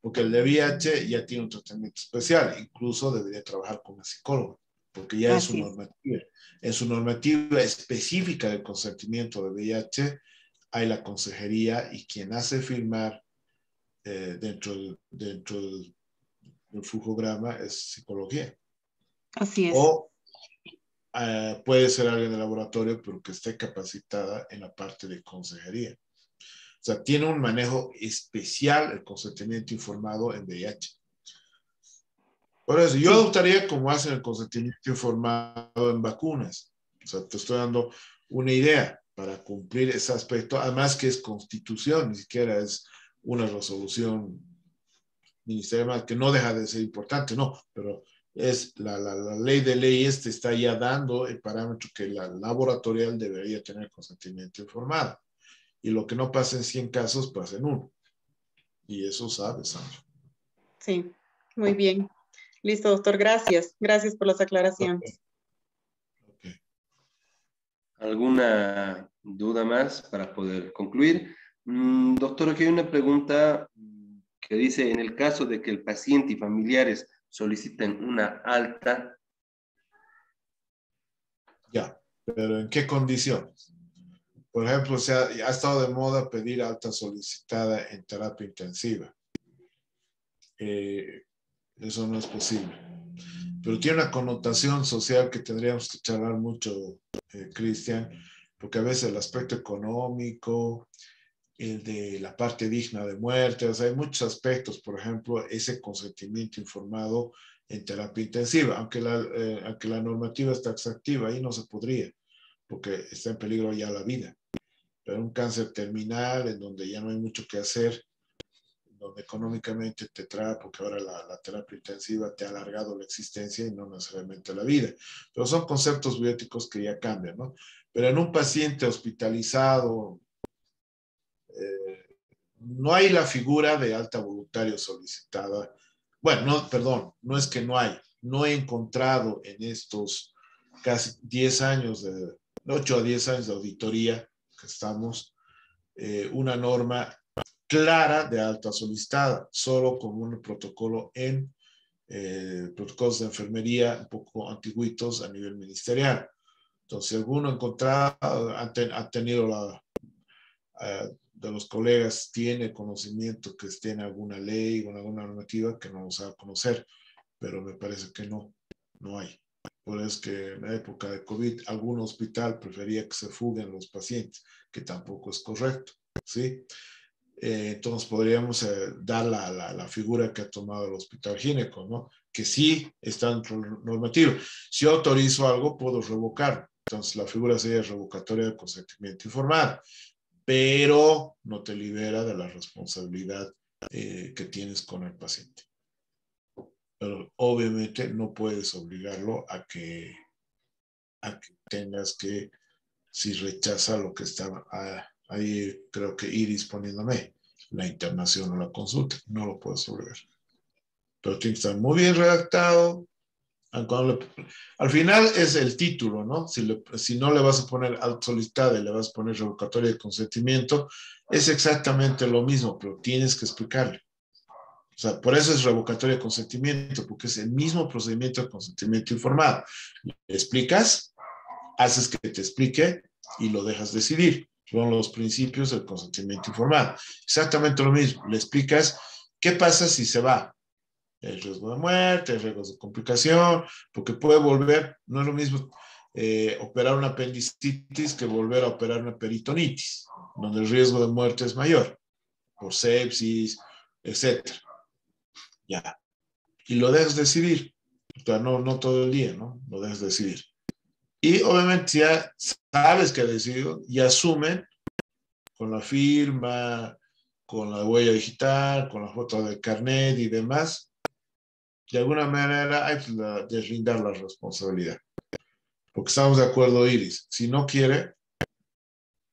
Porque el de VIH ya tiene un tratamiento especial, incluso debería trabajar con una psicóloga, porque ya es su normativa. En su normativa específica del consentimiento de VIH, hay la consejería y quien hace firmar dentro del flujograma es psicología. Así es. O puede ser alguien del laboratorio, pero que esté capacitada en la parte de consejería. O sea, tiene un manejo especial el consentimiento informado en VIH. Por eso, yo adoptaría como hacen el consentimiento informado en vacunas. O sea, te estoy dando una idea para cumplir ese aspecto, además que es constitución, ni siquiera es una resolución ministerial, que no deja de ser importante, no, pero es la ley de leyes te está ya dando el parámetro que la laboratorial debería tener consentimiento informado. Y lo que no pasa en 100 casos pasa en 1. Y eso sabes, Sandra. Sí, muy bien. Listo, doctor, gracias. Gracias por las aclaraciones. Okay. ¿Alguna duda más para poder concluir? Doctor, aquí hay una pregunta que dice, en el caso de que el paciente y familiares soliciten una alta. Ya, pero ¿en qué condiciones? Por ejemplo, ha estado de moda pedir alta solicitada en terapia intensiva. Eso no es posible. Pero tiene una connotación social que tendríamos que charlar mucho, Cristian, porque a veces el aspecto económico, el de la parte digna de muerte, o sea, hay muchos aspectos, por ejemplo, ese consentimiento informado en terapia intensiva, aunque la normativa está extractiva, ahí no se podría, porque está en peligro ya la vida. Pero un cáncer terminal en donde ya no hay mucho que hacer, donde económicamente te trae, porque ahora la terapia intensiva te ha alargado la existencia y no necesariamente la vida. Pero son conceptos bióticos que ya cambian, ¿no? Pero en un paciente hospitalizado, no hay la figura de alta voluntario solicitada. Bueno, no, perdón, no es que no hay. No he encontrado en estos casi 10 años, de 8 a 10 años de auditoría que estamos, una norma clara de alta solicitada, solo con un protocolo en protocolos de enfermería un poco antiguitos a nivel ministerial. Entonces, si alguno encontrado, ha tenido de los colegas tiene conocimiento que esté en alguna ley o en alguna normativa que no nos va a conocer, pero me parece que no hay. Por eso es que en la época de COVID algún hospital prefería que se fuguen los pacientes, que tampoco es correcto, ¿sí? Entonces podríamos dar la figura que ha tomado el Hospital Gineco, ¿no? Que sí está dentro normativo. Si yo autorizo algo, puedo revocar. Entonces la figura sería revocatoria de consentimiento informado, pero no te libera de la responsabilidad que tienes con el paciente. Pero obviamente no puedes obligarlo a que tengas que, si rechaza lo que está ahí, creo que Iris poniéndome, la internación o la consulta, no lo puedes obligar. Pero tiene que estar muy bien redactado. Al final es el título, ¿no? Si no le vas a poner solicitada y le vas a poner revocatoria de consentimiento, es exactamente lo mismo, pero tienes que explicarle. O sea, por eso es revocatoria de consentimiento, porque es el mismo procedimiento de consentimiento informado. Le explicas, haces que te explique y lo dejas decidir. Son los principios del consentimiento informado. Exactamente lo mismo. Le explicas qué pasa si se va. El riesgo de muerte, el riesgo de complicación, porque puede volver, no es lo mismo operar una apendicitis que volver a operar una peritonitis, donde el riesgo de muerte es mayor, por sepsis, etc. Ya. Y lo dejas decidir. O sea, no todo el día, ¿no? Lo dejas decidir. Y obviamente ya sabes que ha decidido y asumen con la firma, con la huella digital, con la foto del carnet y demás, de alguna manera hay que deslindar la responsabilidad. Porque estamos de acuerdo, Iris, si no quiere,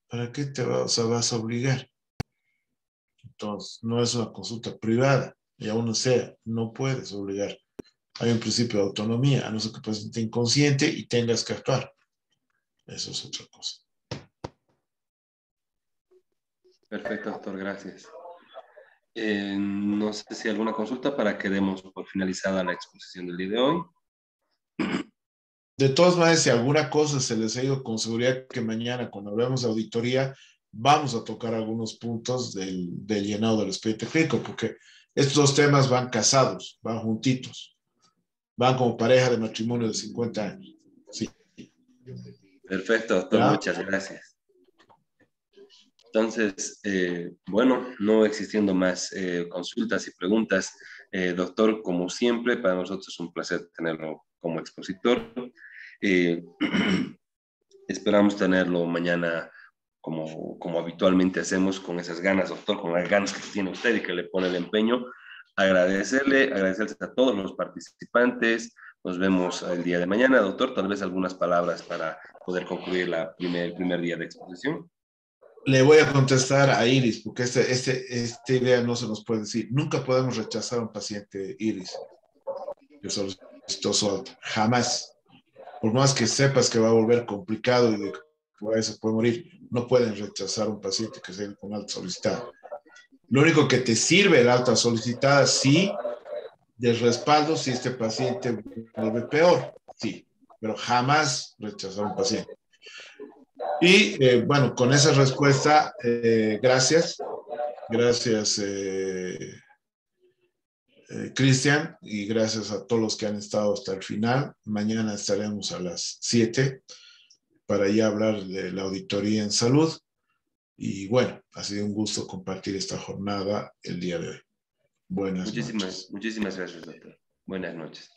¿para qué vas a obligar? Entonces, no es una consulta privada, y aún sea, no puedes obligar. Hay un principio de autonomía, a no ser que el paciente inconsciente y tengas que actuar. Eso es otra cosa. Perfecto, doctor, gracias. No sé si hay alguna consulta para que demos por finalizada la exposición del día de hoy. De todas maneras, si alguna cosa se les ha ido con seguridad, que mañana cuando hablemos de auditoría vamos a tocar algunos puntos del llenado del expediente clínico, porque estos dos temas van casados, van juntitos, van como pareja de matrimonio de 50 años. Sí. Perfecto, doctor, ¿Ya? muchas gracias. Entonces, bueno, no existiendo más consultas y preguntas, doctor, como siempre, para nosotros es un placer tenerlo como expositor. Esperamos tenerlo mañana como habitualmente hacemos, con esas ganas, doctor, con las ganas que tiene usted y que le pone el empeño. Agradecerles a todos los participantes Nos vemos el día de mañana. Doctor, tal vez algunas palabras para poder concluir el primer día de exposición. Le voy a contestar a Iris, porque esta idea no se nos puede decir. Nunca podemos rechazar a un paciente, Iris, que solicitó su alta. Jamás. Por más que sepas que va a volver complicado y de que se puede morir, no pueden rechazar a un paciente que sea con alta solicitada. Lo único que te sirve el alta solicitada, sí, de respaldo si este paciente vuelve peor, sí, pero jamás rechazar a un paciente. Y bueno, con esa respuesta, gracias. Gracias, Cristian, y gracias a todos los que han estado hasta el final. Mañana estaremos a las 7 para ya hablar de la auditoría en salud. Y bueno, ha sido un gusto compartir esta jornada el día de hoy. Buenas noches. Muchísimas gracias, doctor. Buenas noches.